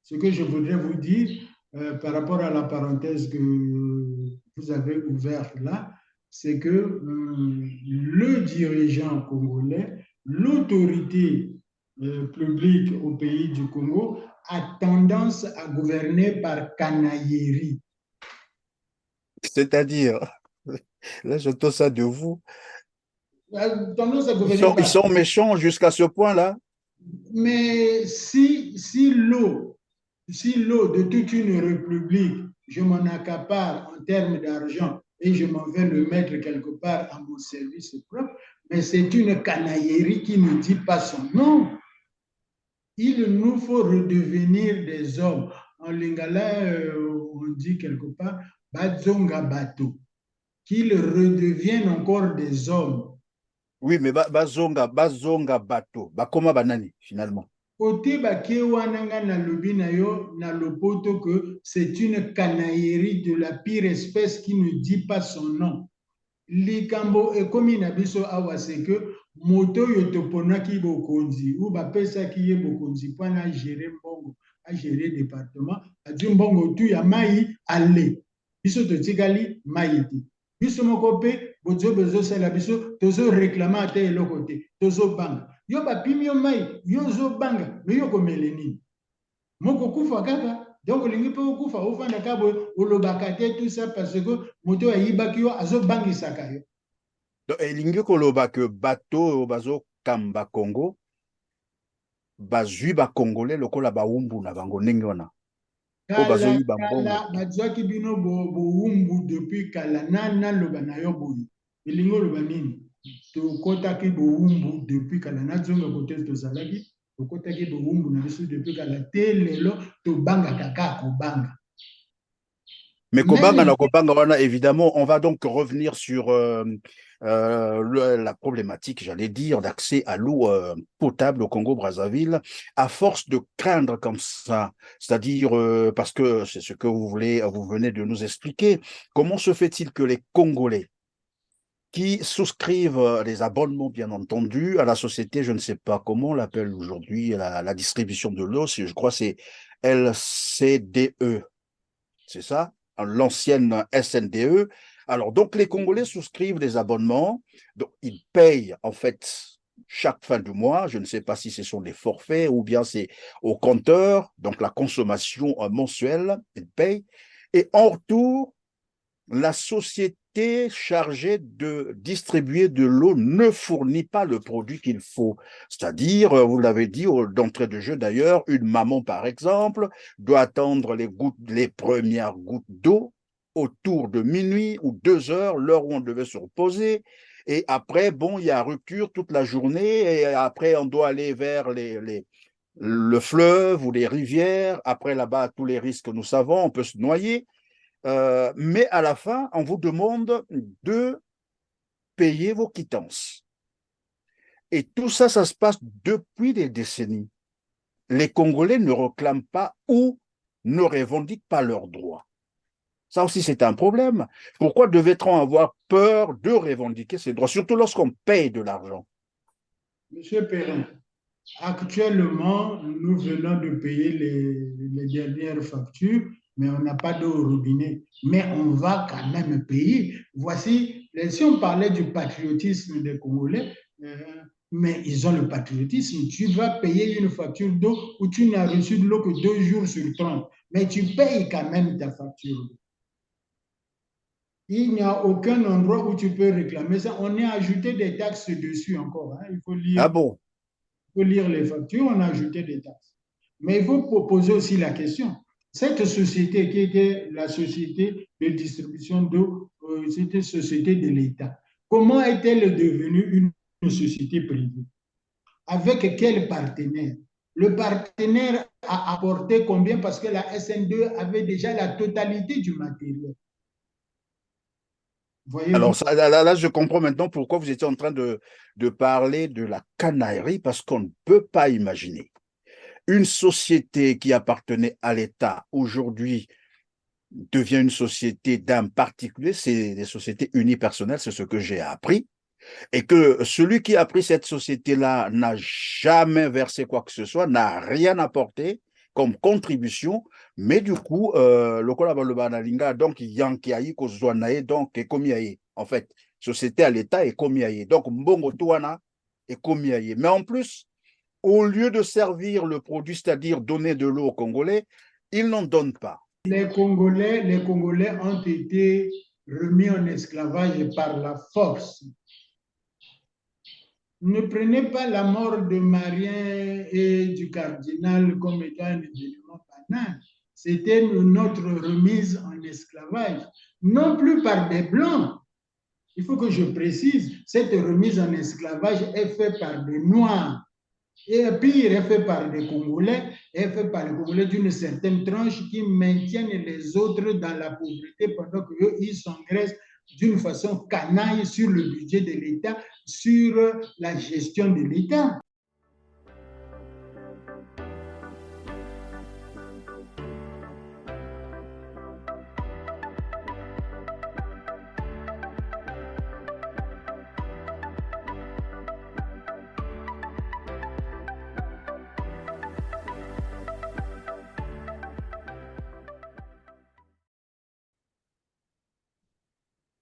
Ce que je voudrais vous dire par rapport à la parenthèse que vous avez ouverte là, c'est que le dirigeant congolais, l'autorité publique au pays du Congo a tendance à gouverner par canaillerie. C'est-à-dire, là, j'entends ça de vous. A tendance à Ils gouverner sont, ils par. sont méchants jusqu'à ce point-là. Mais si l'eau de toute une république, je m'en accapare en termes d'argent et je m'en vais le mettre quelque part à mon service propre, mais c'est une canaillerie qui ne dit pas son nom. Il nous faut redevenir des hommes. En lingala, on dit quelque part, Bazonga Bato, qu'ils redeviennent encore des hommes. Oui, mais bazonga bateau. Bakoma banani, finalement. Côté baké wana nga nalobi na yo na lopoto que c'est une canaillerie de la pire espèce qui ne dit pas son nom. Likambo ekomi na biso awa c'est que moto oyo toponaki bokonzi ou bapesaki ye bokonzi mpo na gérer mbongo agérer département adi mbongo tu ya mai ale biso totikali mai te biso moko mpe bozo bezosala biso tozoreklame ata eloko te tozobanga yo bapimi yo mai yo ozobanga me yo komele nini moko kufa kaka donc olingi mpe okufa ofanda ka boye olobaka te tout ça parce que moto ayibaki yo azobangisaka yo. Donc, elingi koloba que bateau bazo kamba Congo, bazui ba Congolais lokola ba umbu na bango ndenge wana. O bazo Kala yiba kala mbongo. bazwaki bino bowumbu depuis kala naloba na yo boye elingi oloba nini tokɔtaki bowumbu depuis kala nazonga kote tozalaki tokɔtaki bowumbu na biso depuis kala te lelo tobangaka kaka kobanga. Mais Kobanga Même na Kobanga wana, évidemment, on va donc revenir sur la problématique, j'allais dire, d'accès à l'eau potable au Congo-Brazzaville, à force de craindre comme ça, c'est-à-dire parce que c'est ce que vous venez de nous expliquer, comment se fait-il que les Congolais qui souscrivent des abonnements, bien entendu, à la société, je ne sais pas comment on l'appelle aujourd'hui, la distribution de l'eau, je crois que c'est LCDE, c'est ça, l'ancienne SNDE. Alors, donc, les Congolais souscrivent des abonnements, donc ils payent, en fait, chaque fin du mois, je ne sais pas si ce sont des forfaits ou bien c'est au compteur, donc la consommation mensuelle, ils payent, et en retour, la société chargée de distribuer de l'eau ne fournit pas le produit qu'il faut. C'est-à-dire, vous l'avez dit d'entrée de jeu d'ailleurs, une maman par exemple doit attendre les premières gouttes d'eau autour de minuit ou 2 heures, l'heure où on devait se reposer. Et après, bon, il y a rupture toute la journée et après, on doit aller vers le fleuve ou les rivières. Après, là-bas, tous les risques que nous savons, on peut se noyer. Mais à la fin, on vous demande de payer vos quittances. Et tout ça, ça se passe depuis des décennies. Les Congolais ne réclament pas ou ne revendiquent pas leurs droits. Ça aussi, c'est un problème. Pourquoi devait-on avoir peur de revendiquer ces droits, surtout lorsqu'on paye de l'argent? Monsieur Perrin, actuellement, nous venons de payer les dernières factures, mais on n'a pas d'eau au robinet. Mais on va quand même payer. Voici, si on parlait du patriotisme des Congolais, mais ils ont le patriotisme. Tu vas payer une facture d'eau où tu n'as reçu de l'eau que 2 jours sur 30, mais tu payes quand même ta facture. Il n'y a aucun endroit où tu peux réclamer ça. On a ajouté des taxes dessus encore. Hein. Ah bon? Il faut lire les factures, on a ajouté des taxes. Mais il faut poser aussi la question. Cette société qui était la société de distribution d'eau, c'était une société de l'État. Comment est-elle devenue une société privée? Avec quel partenaire? Le partenaire a apporté combien? Parce que la SN2 avait déjà la totalité du matériel. Alors, Voyez-vous? ça, là, je comprends maintenant pourquoi vous étiez en train de parler de la canaillerie, parce qu'on ne peut pas imaginer une société qui appartenait à l'État aujourd'hui devient une société d'un particulier, c'est des sociétés unipersonnelles, c'est ce que j'ai appris, et que celui qui a pris cette société-là n'a jamais versé quoi que ce soit, n'a rien apporté, comme contribution, mais du coup, le collaborateur Banalinga, donc, Yankiaï, Kozouanaï, donc, Ekomiaï, en fait, société à l'État, Ekomiaï. Donc, Mbongo Touana, Ekomiaï. Mais en plus, au lieu de servir le produit, c'est-à-dire donner de l'eau aux Congolais, ils n'en donnent pas. Les Congolais ont été remis en esclavage par la force. Ne prenez pas la mort de Marien et du cardinal comme étant un événement banal. C'était notre remise en esclavage, non plus par des Blancs. Il faut que je précise, cette remise en esclavage est faite par des Noirs. Et pire, est fait par des Congolais, est fait par les Congolais d'une certaine tranche qui maintiennent les autres dans la pauvreté pendant qu'eux, ils s'engraissent d'une façon canaille sur le budget de l'État, sur la gestion de l'État.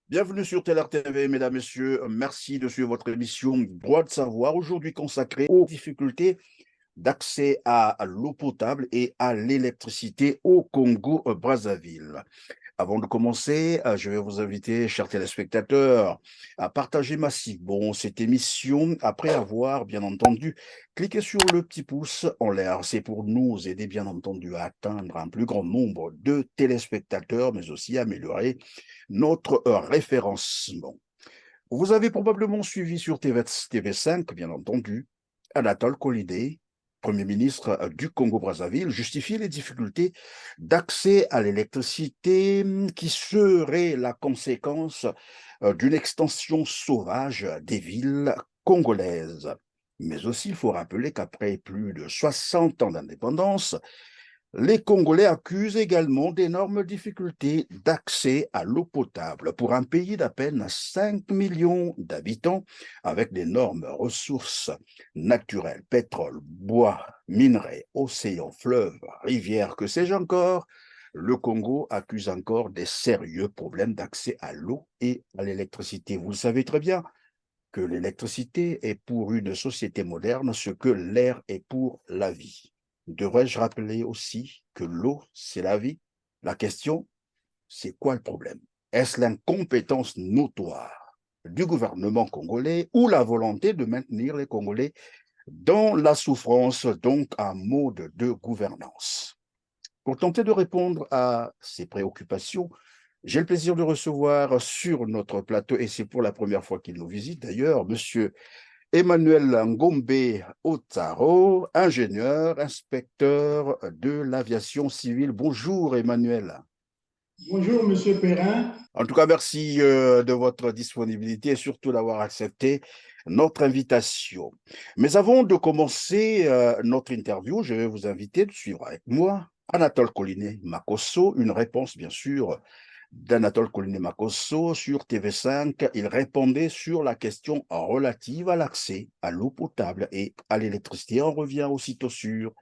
Bienvenue sur TLR TV, mesdames, messieurs. Merci de suivre votre émission Droit de savoir, aujourd'hui consacrée aux difficultés d'accès à l'eau potable et à l'électricité au Congo-Brazzaville. Avant de commencer, je vais vous inviter, chers téléspectateurs, à partager massivement cette émission après avoir, bien entendu, cliqué sur le petit pouce en l'air. C'est pour nous aider, bien entendu, à atteindre un plus grand nombre de téléspectateurs, mais aussi améliorer notre référencement. Vous avez probablement suivi sur TV5, bien entendu, Anatole Kolidé, Premier ministre du Congo-Brazzaville, justifie les difficultés d'accès à l'électricité qui serait la conséquence d'une extension sauvage des villes congolaises. Mais aussi, il faut rappeler qu'après plus de 60 ans d'indépendance, les Congolais accusent également d'énormes difficultés d'accès à l'eau potable pour un pays d'à peine 5 millions d'habitants avec d'énormes ressources naturelles, pétrole, bois, minerais, océans, fleuves, rivières, que sais-je encore. Le Congo accuse encore des sérieux problèmes d'accès à l'eau et à l'électricité. Vous le savez très bien que l'électricité est pour une société moderne ce que l'air est pour la vie. Devrais-je rappeler aussi que l'eau, c'est la vie? La question, c'est quoi le problème? Est-ce l'incompétence notoire du gouvernement congolais ou la volonté de maintenir les Congolais dans la souffrance, donc un mode de gouvernance? Pour tenter de répondre à ces préoccupations, j'ai le plaisir de recevoir sur notre plateau, et c'est pour la première fois qu'il nous visite d'ailleurs, monsieur Emmanuel Ngombe Otaro, ingénieur, inspecteur de l'aviation civile. Bonjour Emmanuel. Bonjour Monsieur Perrin. En tout cas, merci de votre disponibilité et surtout d'avoir accepté notre invitation. Mais avant de commencer notre interview, je vais vous inviter de suivre avec moi Anatole Koliné Makosso, une réponse bien sûr d'Anatole Koliné Makosso sur TV5. Il répondait sur la question relative à l'accès à l'eau potable et à l'électricité. On revient aussitôt sur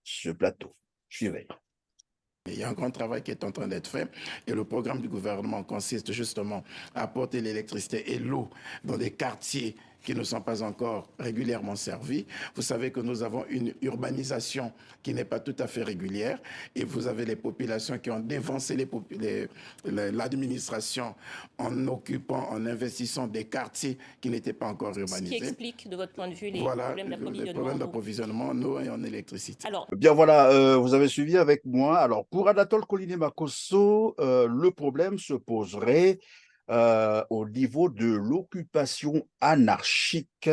ce plateau. Suivez. Il y a un grand travail qui est en train d'être fait et le programme du gouvernement consiste justement à apporter l'électricité et l'eau dans des quartiers qui ne sont pas encore régulièrement servis. Vous savez que nous avons une urbanisation qui n'est pas tout à fait régulière et vous avez les populations qui ont dévancé l'administration en occupant, en investissant des quartiers qui n'étaient pas encore urbanisés. Ce qui explique, de votre point de vue, les problèmes d'approvisionnement en eau et en électricité. Alors, bien voilà, vous avez suivi avec moi. Alors, pour Anatole Koliné Makosso, le problème se poserait au niveau de l'occupation anarchique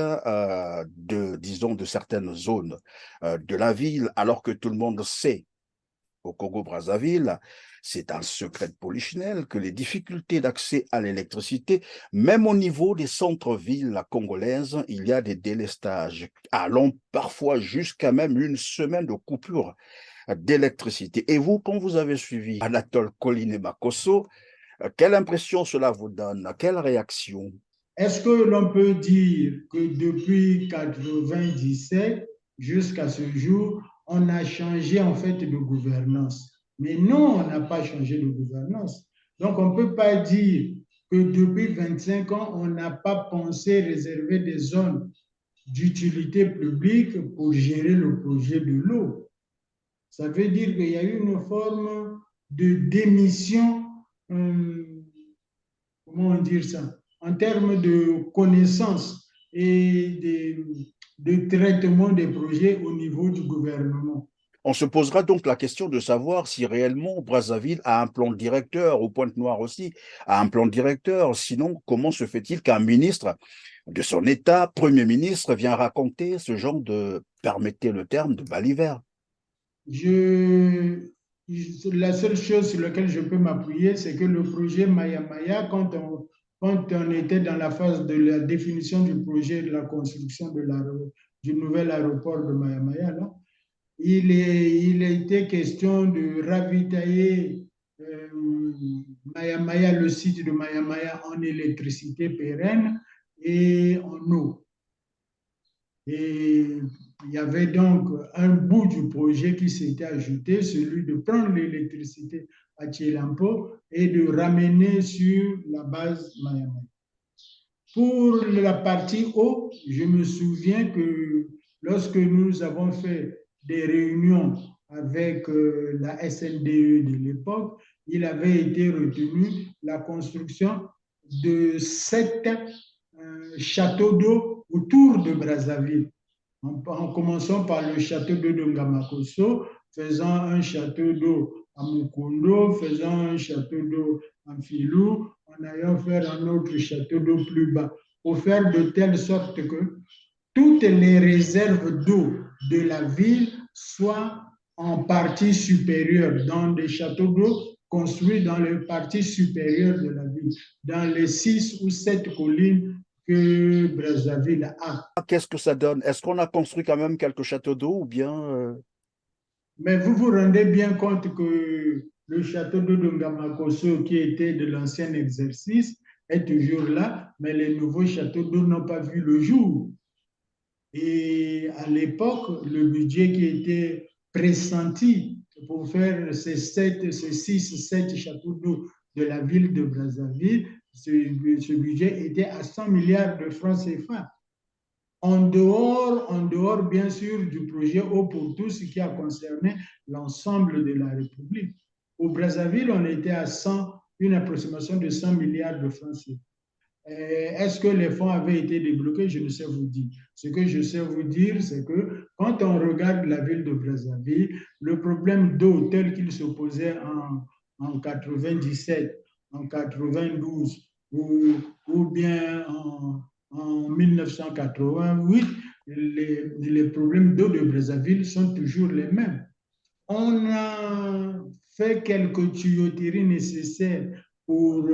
disons, de certaines zones de la ville, alors que tout le monde sait au Congo-Brazzaville, c'est un secret de polichinelle que les difficultés d'accès à l'électricité, même au niveau des centres-villes congolaises, il y a des délestages, allant parfois jusqu'à même une semaine de coupure d'électricité. Et vous, quand vous avez suivi Anatole Koliné Makosso, quelle impression cela vous donne? Quelle réaction? Est-ce que l'on peut dire que depuis 1997 jusqu'à ce jour, on a changé en fait de gouvernance. Mais non, on n'a pas changé de gouvernance. Donc, on ne peut pas dire que depuis 25 ans, on n'a pas pensé réserver des zones d'utilité publique pour gérer le projet de l'eau. Ça veut dire qu'il y a eu une forme de démission, comment dire ça, en termes de connaissances et de traitement des projets au niveau du gouvernement. On se posera donc la question de savoir si réellement Brazzaville a un plan directeur, ou Pointe-Noire aussi, a un plan directeur. Sinon, comment se fait-il qu'un ministre de son État, Premier ministre, vient raconter ce genre de, permettez le terme, de balivert? La seule chose sur laquelle je peux m'appuyer, c'est que le projet Maya Maya, quand on était dans la phase de la définition du projet de la construction du nouvel aéroport de Maya Maya, là, il a été question de ravitailler Maya Maya, le site de Maya Maya, en électricité pérenne et en eau. Et il y avait donc un bout du projet qui s'était ajouté, celui de prendre l'électricité à Tchelampo et de ramener sur la base Maya Maya. Pour la partie eau, je me souviens que lorsque nous avons fait des réunions avec la SNDE de l'époque, il avait été retenu la construction de 7 châteaux d'eau autour de Brazzaville. En commençant par le château d'eau de Ngamakoso, faisant un château d'eau à Mukondo, faisant un château d'eau à Filou, en allant faire un autre château d'eau plus bas, pour faire de telle sorte que toutes les réserves d'eau de la ville soient en partie supérieure, dans des châteaux d'eau construits dans les parties supérieures de la ville, dans les 6 ou 7 collines que Brazzaville a. Qu'est-ce que ça donne? Est-ce qu'on a construit quand même quelques châteaux d'eau ou bien Mais vous vous rendez bien compte que le château de Ngamakoso, qui était de l'ancien exercice, est toujours là, mais les nouveaux châteaux d'eau n'ont pas vu le jour. Et à l'époque, le budget qui était pressenti pour faire ces 6, 7 châteaux d'eau de la ville de Brazzaville, ce budget était à 100 milliards de francs CFA. En dehors, bien sûr, du projet Eau pour tous qui a concerné l'ensemble de la République. Au Brazzaville, on était à une approximation de 100 milliards de francs CFA. Est-ce que les fonds avaient été débloqués? Je ne sais vous dire. Ce que je sais vous dire, c'est que quand on regarde la ville de Brazzaville, le problème d'eau tel qu'il se posait en 97, en 92 ou bien en 1988, les problèmes d'eau de Brazzaville sont toujours les mêmes. On a fait quelques tuyauteries nécessaires pour,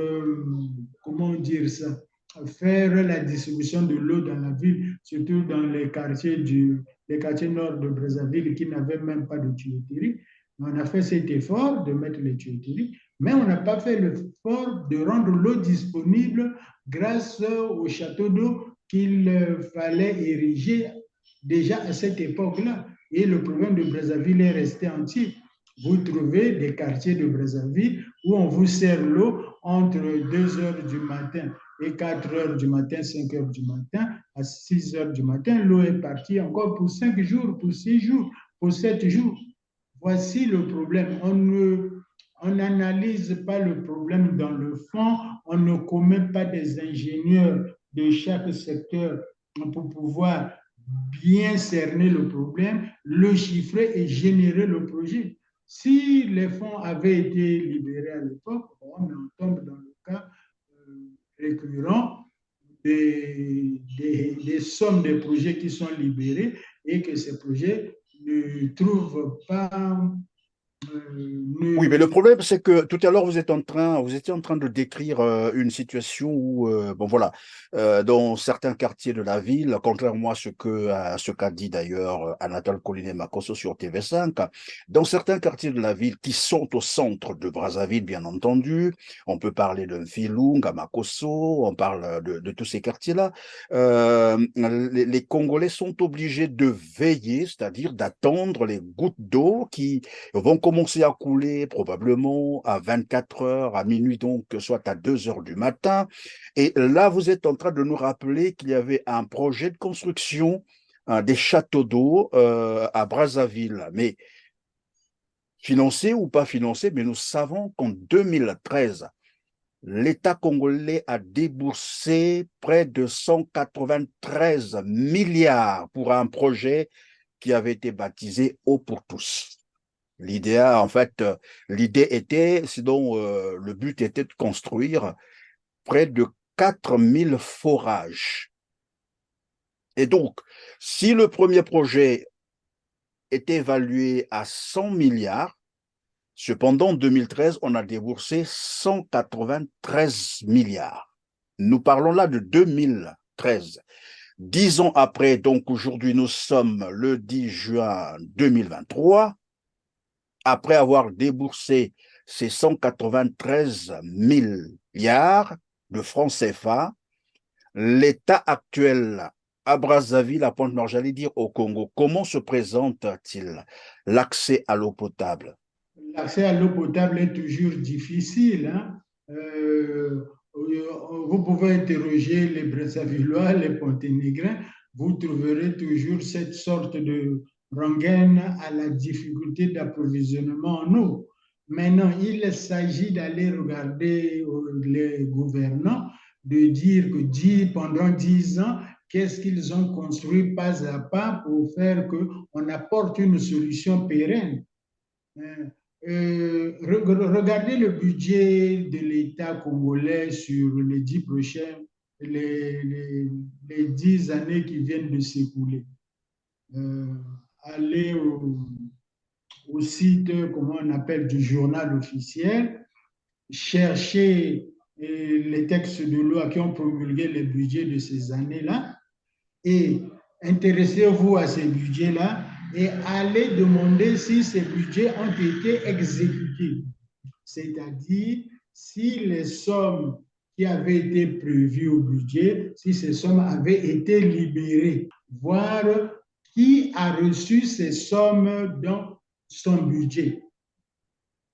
comment dire ça, faire la distribution de l'eau dans la ville, surtout dans les quartiers nord de Brazzaville qui n'avaient même pas de tuyauterie. On a fait cet effort de mettre les tuyauteries, mais on n'a pas fait l'effort de rendre l'eau disponible grâce au château d'eau qu'il fallait ériger déjà à cette époque-là. Et le problème de Brazzaville est resté entier. Vous trouvez des quartiers de Brazzaville où on vous sert l'eau entre 2 heures du matin et 4 heures du matin, 5 heures du matin, à 6 heures du matin. L'eau est partie encore pour 5 jours, pour 6 jours, pour 7 jours. Voici le problème. On n'analyse pas le problème dans le fond, on ne commet pas des ingénieurs de chaque secteur pour pouvoir bien cerner le problème, le chiffrer et générer le projet. Si les fonds avaient été libérés à l'époque, on tombe dans le cas récurrent des sommes de projets qui sont libérés et que ces projets ne Oui, mais le problème, c'est que tout à l'heure, vous étiez en train de décrire une situation où, bon voilà, dans certains quartiers de la ville, contrairement à ce qu'a dit d'ailleurs Anatole Collinet-Makosso sur TV5, dans certains quartiers de la ville qui sont au centre de Brazzaville, bien entendu, on peut parler de Mfilung, à Makosso, on parle de tous ces quartiers-là, les Congolais sont obligés de veiller, c'est-à-dire d'attendre les gouttes d'eau qui vont commencer à couler probablement à 24 heures, à minuit, donc soit à 2 heures du matin. Et là, vous êtes en train de nous rappeler qu'il y avait un projet de construction des châteaux d'eau à Brazzaville. Mais financé ou pas financé, mais nous savons qu'en 2013, l'État congolais a déboursé près de 193 milliards pour un projet qui avait été baptisé Eau pour tous. L'idée était, sinon le but était de construire près de 4000 forages. Et donc, si le premier projet était évalué à 100 milliards, cependant, en 2013, on a déboursé 193 milliards. Nous parlons là de 2013. 10 ans après, donc aujourd'hui, nous sommes le 10 juin 2023. Après avoir déboursé ces 193 milliards de francs CFA, l'État actuel à Brazzaville, à Pointe-Noire, j'allais dire au Congo, comment se présente-t-il l'accès à l'eau potable? L'accès à l'eau potable est toujours difficile, hein. Vous pouvez interroger les Brazzavillois, les Ponténégrins, vous trouverez toujours cette sorte de rengaine à la difficulté d'approvisionnement en eau. Maintenant, il s'agit d'aller regarder les gouvernants, de dire que pendant 10 ans, qu'est-ce qu'ils ont construit pas à pas pour faire qu'on apporte une solution pérenne. Regardez le budget de l'État congolais sur les 10 prochains, les 10 années qui viennent de s'écouler. Allez au site, comment on appelle, du journal officiel, chercher les textes de loi qui ont promulgué les budgets de ces années-là et intéressez-vous à ces budgets-là et allez demander si ces budgets ont été exécutés. C'est-à-dire si les sommes qui avaient été prévues au budget, si ces sommes avaient été libérées, voir qui a reçu ces sommes dans son budget.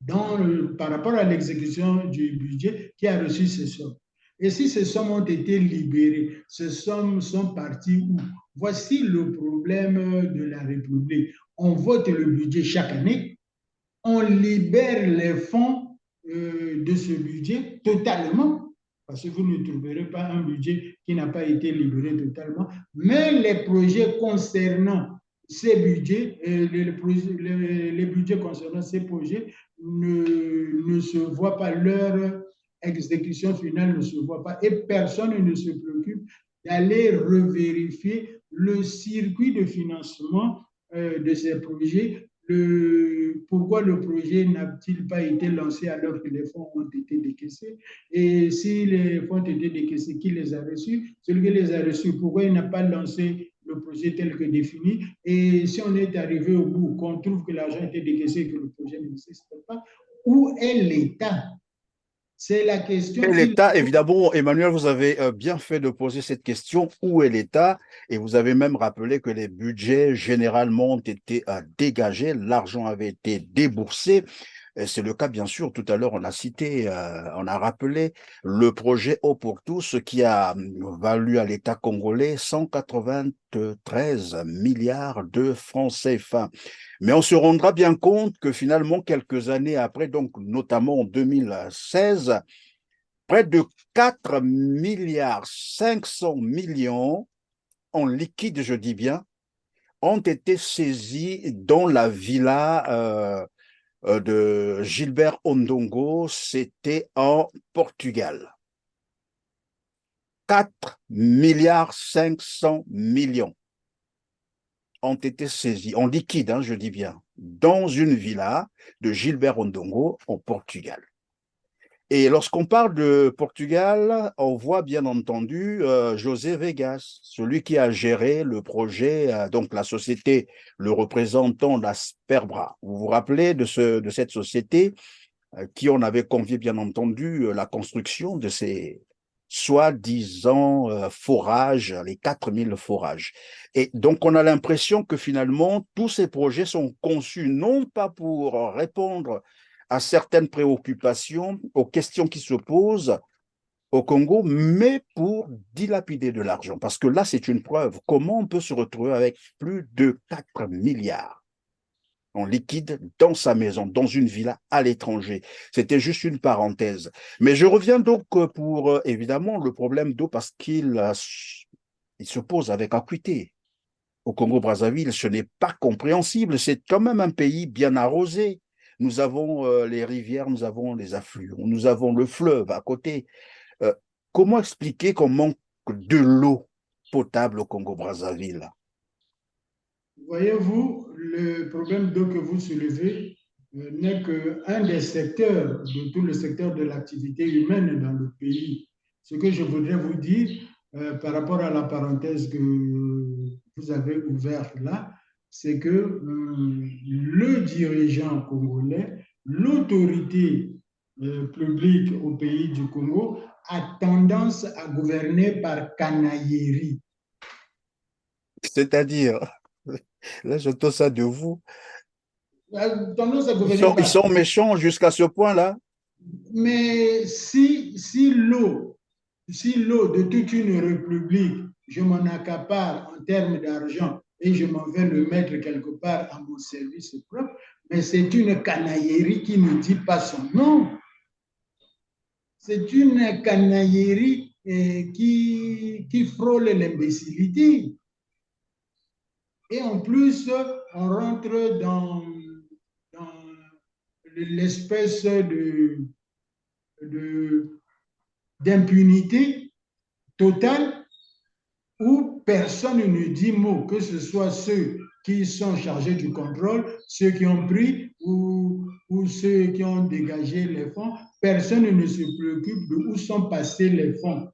Par rapport à l'exécution du budget, qui a reçu ces sommes. Et si ces sommes ont été libérées, ces sommes sont parties où? Voici le problème de la République. On vote le budget chaque année, on libère les fonds de ce budget totalement, parce que vous ne trouverez pas un budget qui n'a pas été libéré totalement, mais les projets concernant ces budgets, les budgets concernant ces projets ne se voient pas, leur exécution finale ne se voit pas, et personne ne se préoccupe d'aller revérifier le circuit de financement de ces projets. Pourquoi le projet n'a-t-il pas été lancé alors que les fonds ont été décaissés? Et si les fonds ont été décaissés, qui les a reçus? Celui qui les a reçus, pourquoi il n'a pas lancé le projet tel que défini? Et si on est arrivé au bout, qu'on trouve que l'argent a été décaissé et que le projet n'existe pas, où est l'État? C'est la question Et qu'il l'État, faut. évidemment, Emmanuel, vous avez bien fait de poser cette question. Où est l'État? Et vous avez même rappelé que les budgets généralement ont été dégagés, l'argent avait été déboursé. C'est le cas, bien sûr, tout à l'heure, on a cité, on a rappelé le projet Eau pour tous qui a valu à l'État congolais 193 milliards de francs CFA. Mais on se rendra bien compte que finalement, quelques années après, donc notamment en 2016, près de 4 milliards 500 millions en liquide, je dis bien, ont été saisis dans la villa de Gilbert Ondongo, c'était en Portugal. 4 milliards 500 millions. ont été saisis, en liquide, hein, je dis bien, dans une villa de Gilbert Ondongo au Portugal. Et lorsqu'on parle de Portugal, on voit bien entendu José Vegas, celui qui a géré le projet, donc la société, le représentant d'Asperbra. Vous vous rappelez de cette société qui on avait convié bien entendu la construction de ces soi-disant forages, les 4000 forages. Et donc on a l'impression que finalement tous ces projets sont conçus non pas pour répondre à certaines préoccupations, aux questions qui se posent au Congo, mais pour dilapider de l'argent. Parce que là, c'est une preuve. Comment on peut se retrouver avec plus de 4 milliards en liquide dans sa maison, dans une villa à l'étranger? C'était juste une parenthèse. Mais je reviens donc pour, évidemment, le problème d'eau parce il se pose avec acuité. Au Congo-Brazzaville, ce n'est pas compréhensible. C'est quand même un pays bien arrosé. Nous avons les rivières, nous avons les affluents, nous avons le fleuve à côté. Comment expliquer qu'on manque de l'eau potable au Congo-Brazzaville? Voyez-vous, le problème d'eau que vous soulevez n'est qu'un des secteurs de tout le secteur de l'activité humaine dans le pays. Ce que je voudrais vous dire par rapport à la parenthèse que vous avez ouverte là, c'est que le dirigeant congolais, l'autorité publique au pays du Congo a tendance à gouverner par canaillerie. C'est-à-dire, là, j'entends ça de vous. A tendance à gouverner Ils par. sont méchants jusqu'à ce point-là. Mais si l'eau de toute une république, je m'en accapare en termes d'argent et je m'en vais le mettre quelque part à mon service propre, mais c'est une canaillerie qui ne dit pas son nom. C'est une canaillerie qui frôle l'imbécilité. Et en plus, on rentre dans l'espèce d'impunité totale où personne ne dit mot, que ce soit ceux qui sont chargés du contrôle, ceux qui ont pris ou ceux qui ont dégagé les fonds. Personne ne se préoccupe de où sont passés les fonds.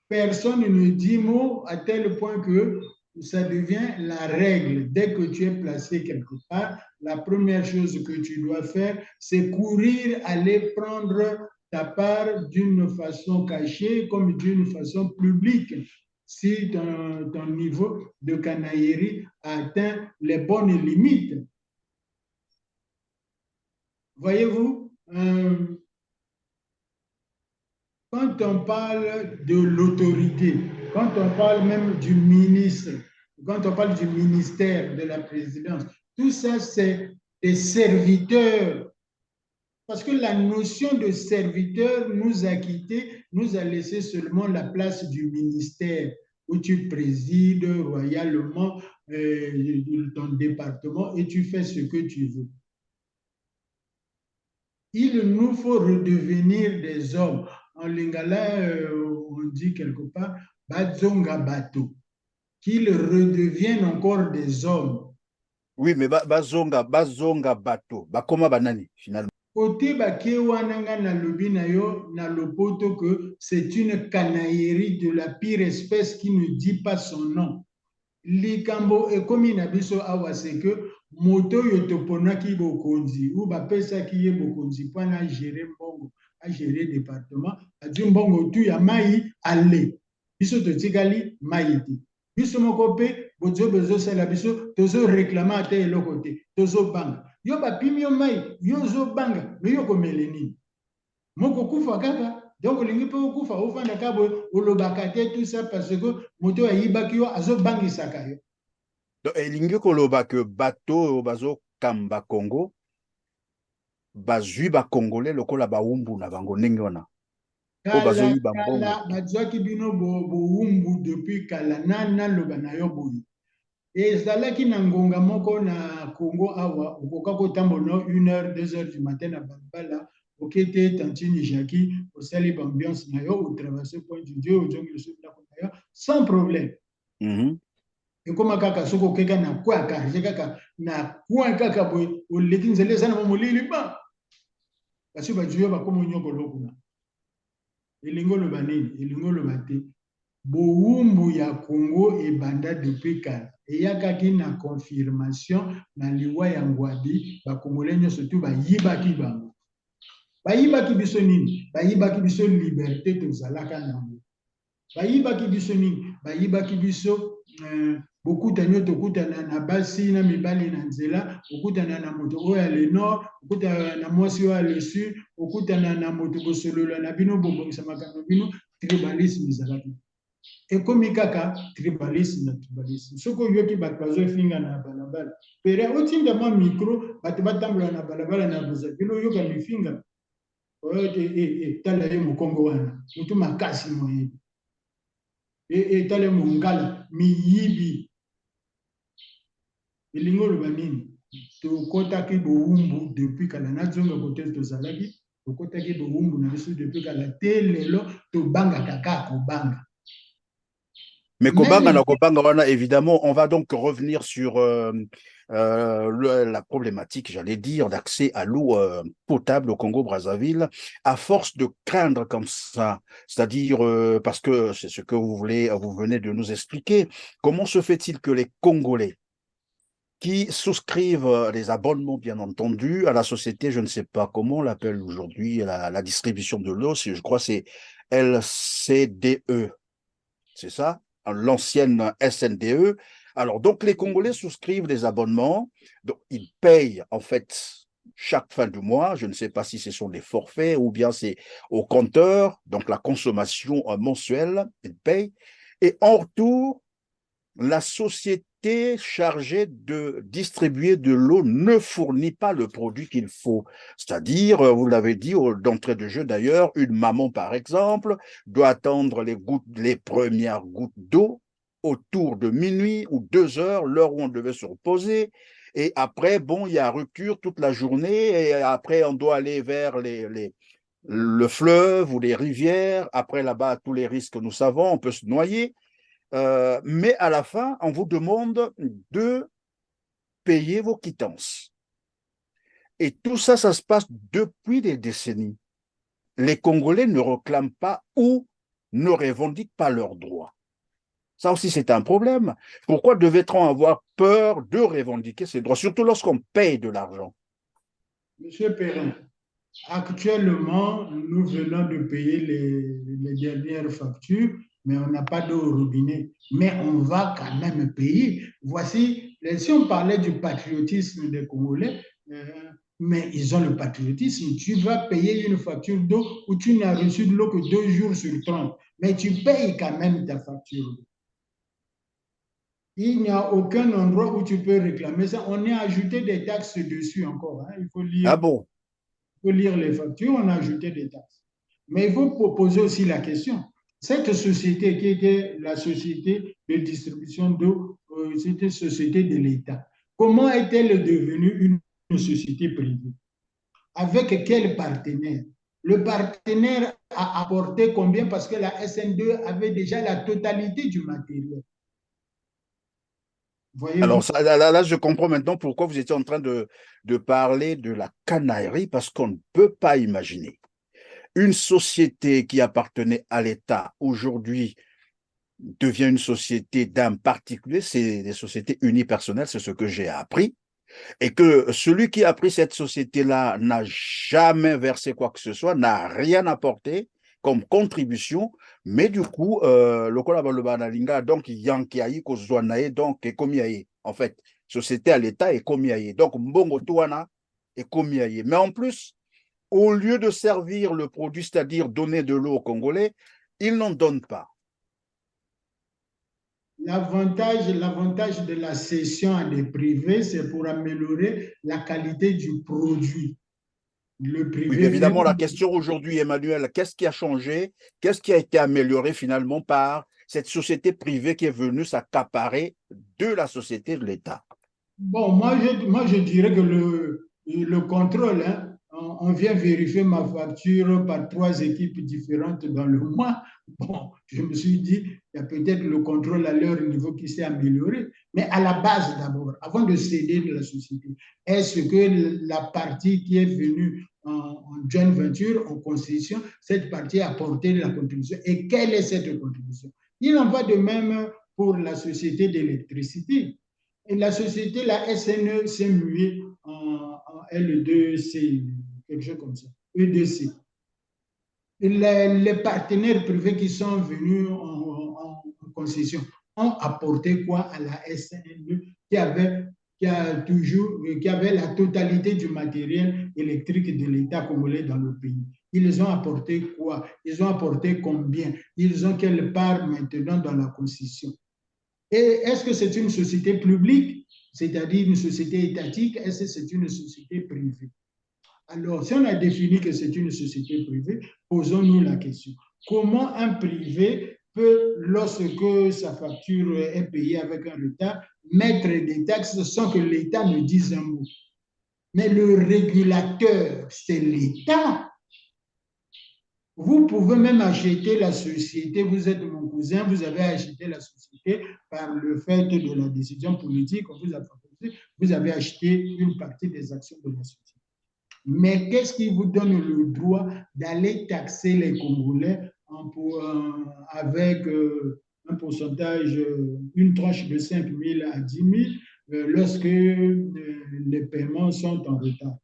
Personne ne dit mot à tel point que ça devient la règle. Dès que tu es placé quelque part, la première chose que tu dois faire, c'est courir, aller prendre ta part d'une façon cachée comme d'une façon publique. Si ton niveau de canaillerie atteint les bonnes limites. Voyez-vous, quand on parle de l'autorité, quand on parle même du ministre, quand on parle du ministère de la présidence, tout ça, c'est des serviteurs. Parce que la notion de serviteur nous a quittés, nous a laissé seulement la place du ministère, où tu présides royalement ton département et tu fais ce que tu veux. Il nous faut redevenir des hommes. En lingala, on dit quelque part, Bazonga Bato, qu'ils redeviennent encore des hommes. Oui, mais bazonga bato, bakoma banani finalement. Côté Bakewananga na lobi na yo na lopoto que c'est une canaillerie de la pire espèce qui ne dit pas son nom. Likambo ekomi na biso awa c'est que moto yo toponaki bokonzi ou bapesaki ye bokonzi mpona agérer mbongo, agérer département, adi mbongo tu ya mai ale biso totikali mai te. Biso moko mpe bozo bezosala biso tozoreklama ata eloko te, tozobanga. Yo bapimi yo mai, yo ozobanga, me yo komele nini? Moko kufa kaka. Donc olingi mpe okufa ofanda ka boye olobaka te tout ça parce que moto ayibaki yo azobangisaka yo. Donc elingi koloba ke bato bazo kamba Congo bazwi ba Congolais lokola baumbu na bango ndenge wana. O bazo yiba mbongo. Bazwaki bino boumbu depuis kala na loba na yo boye. Ezalaki na ngonga moko na Congo awa okoka kotambola 1h 2h du matin na balabala okete tantini Jackie osali ambiance na yo au traverser point du Dieu au jongle sur la yo sans problème. ekoma kaka soki okeka na kwa ya karge kaka na coin kaka boye oleki nzela eza na molili ba kasi bajuyo bakoma nyokolo kuna elingi oloba nini elingi oloba te bowumbu ya Congo ebanda depuis kala eyakaki na confirmation na liwa ya ngwadi bakongole nyonso tu bayibaki bango bayibaki biso nini bayibaki biso liberté tozalaka nango bayibaki biso nini bayibaki biso bokutani oyo tokutana na basi na mibali na nzela okutana na moto oyo ya le nord okutana na mwasi oyo ya le sud okutana na moto bosolola na bino bobongisa makambo bino tribalisme ezalaki ekomi kaka tribalisme na tribalisme soki oyoki bato bazofinga na balabala pere otinda mwa micro bato batambola na balabala na bozabili oyoka mifinga oyo te tala ye mokongo wana motu makasi moyebi tala mongala miyibi elingi oloba nini tokotaki bowumbu depuis kala nazonga kote tozalaki tokotaki bowumbu na biso depuis kala te lelo tobangaka kaka kobanga. Mais Kobanga na Kobanga wana, évidemment, on va donc revenir sur la problématique, j'allais dire, d'accès à l'eau potable au Congo-Brazzaville, à force de craindre comme ça, c'est-à-dire parce que c'est ce que vous venez de nous expliquer, comment se fait-il que les Congolais qui souscrivent des abonnements, bien entendu, à la société, je ne sais pas comment on l'appelle aujourd'hui, la distribution de l'eau, je crois que c'est LCDE, c'est ça? L'ancienne SNDE. Alors, donc, les Congolais souscrivent des abonnements, donc ils payent, en fait, chaque fin du mois, je ne sais pas si ce sont des forfaits ou bien c'est au compteur, donc la consommation mensuelle, ils payent, et en retour, la société chargée de distribuer de l'eau ne fournit pas le produit qu'il faut. C'est-à-dire, vous l'avez dit d'entrée de jeu d'ailleurs, une maman par exemple doit attendre les premières gouttes d'eau autour de minuit ou 2 heures, l'heure où on devait se reposer. Et après, bon, il y a rupture toute la journée et après on doit aller vers le fleuve ou les rivières. Après là-bas, tous les risques nous savons, on peut se noyer. Mais à la fin, on vous demande de payer vos quittances. Et tout ça, ça se passe depuis des décennies. Les Congolais ne réclament pas ou ne revendiquent pas leurs droits. Ça aussi, c'est un problème. Pourquoi devait-on avoir peur de revendiquer ces droits, surtout lorsqu'on paye de l'argent? Monsieur Perrin, actuellement, nous venons de payer les dernières factures, mais on n'a pas d'eau au robinet. Mais on va quand même payer. Voici, si on parlait du patriotisme des Congolais, mais ils ont le patriotisme. Tu vas payer une facture d'eau où tu n'as reçu de l'eau que 2 jours sur 30, mais tu payes quand même ta facture. Il n'y a aucun endroit où tu peux réclamer ça. On a ajouté des taxes dessus encore. Hein. Il faut lire. Ah bon? Il faut lire les factures, on a ajouté des taxes. Mais il faut poser aussi la question. Cette société qui était la société de distribution d'eau, c'était une société de l'État. Comment est-elle devenue une société privée? Avec quel partenaire? Le partenaire a apporté combien? Parce que la SN2 avait déjà la totalité du matériel. Alors là, je comprends maintenant pourquoi vous étiez en train de parler de la canaillerie, parce qu'on ne peut pas imaginer une société qui appartenait à l'État aujourd'hui devient une société d'un particulier, c'est des sociétés unipersonnelles, c'est ce que j'ai appris, et que celui qui a pris cette société-là n'a jamais versé quoi que ce soit, n'a rien apporté comme contribution, mais du coup, le collaborateur donc yankiaï kozwanae donc ekomiaï en fait, société à l'État ekomiaï donc mbongo touana ekomiaï. Mais en plus, au lieu de servir le produit, c'est-à-dire donner de l'eau aux Congolais, ils n'en donnent pas. L'avantage de la cession à des privés, c'est pour améliorer la qualité du produit. Le privé. Oui, évidemment, la question aujourd'hui, Emmanuel, qu'est-ce qui a changé? Qu'est-ce qui a été amélioré finalement par cette société privée qui est venue s'accaparer de la société de l'État? Bon, moi je dirais que le contrôle, hein, on vient vérifier ma facture par 3 équipes différentes dans le mois. Bon, je me suis dit, il y a peut-être le contrôle à leur niveau qui s'est amélioré. Mais à la base d'abord, avant de céder de la société, est-ce que la partie qui est venue en joint venture, en concession, cette partie a apporté de la contribution? Et quelle est cette contribution? Il en va de même pour la société d'électricité. Et la société, la SNE, s'est muée en L2C, quelque chose comme ça, E2C. Les partenaires privés qui sont venus en concession ont apporté quoi à la SNE qui avait la totalité du matériel électrique de l'État congolais dans le pays. Ils ont apporté quoi? Ils ont apporté combien? Ils ont quelle part maintenant dans la concession? Et est-ce que c'est une société publique, c'est-à-dire une société étatique? Est-ce que c'est une société privée? Alors, si on a défini que c'est une société privée, posons-nous la question. Comment un privé peut, lorsque sa facture est payée avec un retard, mettre des taxes sans que l'État ne dise un mot? Mais le régulateur, c'est l'État. Vous pouvez même acheter la société, vous êtes mon cousin, vous avez acheté la société par le fait de la décision politique, vous avez acheté une partie des actions de la société. Mais qu'est-ce qui vous donne le droit d'aller taxer les Congolais avec un pourcentage, une tranche de 5 000 à 10 000 lorsque les paiements sont en retard?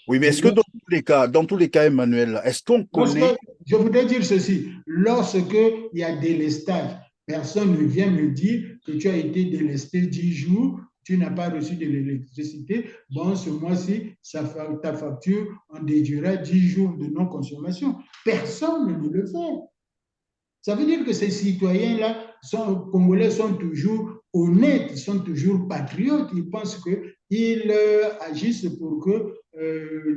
Oui, mais est-ce que dans tous les cas, Emmanuel, est-ce qu'on connaît… Je voudrais dire ceci, lorsqu'il y a délestage, personne ne vient me dire que tu as été délesté 10 jours, tu n'as pas reçu de l'électricité, bon, ce mois-ci, ta facture, on déduira 10 jours de non-consommation. Personne ne le fait. Ça veut dire que ces citoyens-là, Congolais, sont toujours honnêtes, sont toujours patriotes. Ils pensent qu'ils agissent pour que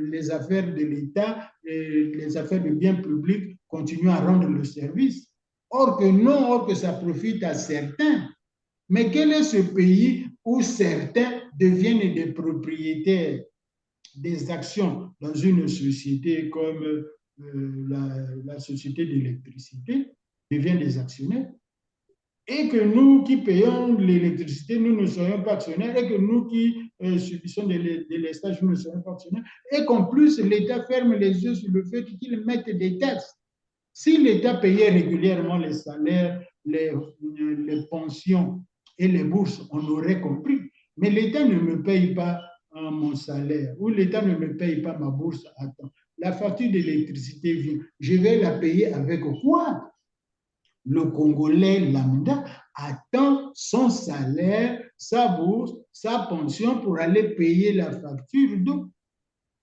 les affaires de l'État, les affaires de biens publics continuent à rendre le service. Or que non, or que ça profite à certains. Mais quel est ce pays où certains deviennent des propriétaires des actions dans une société comme la société d'électricité, deviennent des actionnaires, et que nous qui payons l'électricité, nous ne soyons pas actionnaires, et que nous qui subissons des stages, nous ne soyons pas actionnaires, et qu'en plus, l'État ferme les yeux sur le fait qu'ils mettent des taxes. Si l'État payait régulièrement les salaires, les pensions et les bourses, on aurait compris. Mais l'État ne me paye pas mon salaire, ou l'État ne me paye pas ma bourse à temps. La facture d'électricité vient. Je vais la payer avec quoi? Le Congolais lambda attend son salaire, sa bourse, sa pension pour aller payer la facture d'eau,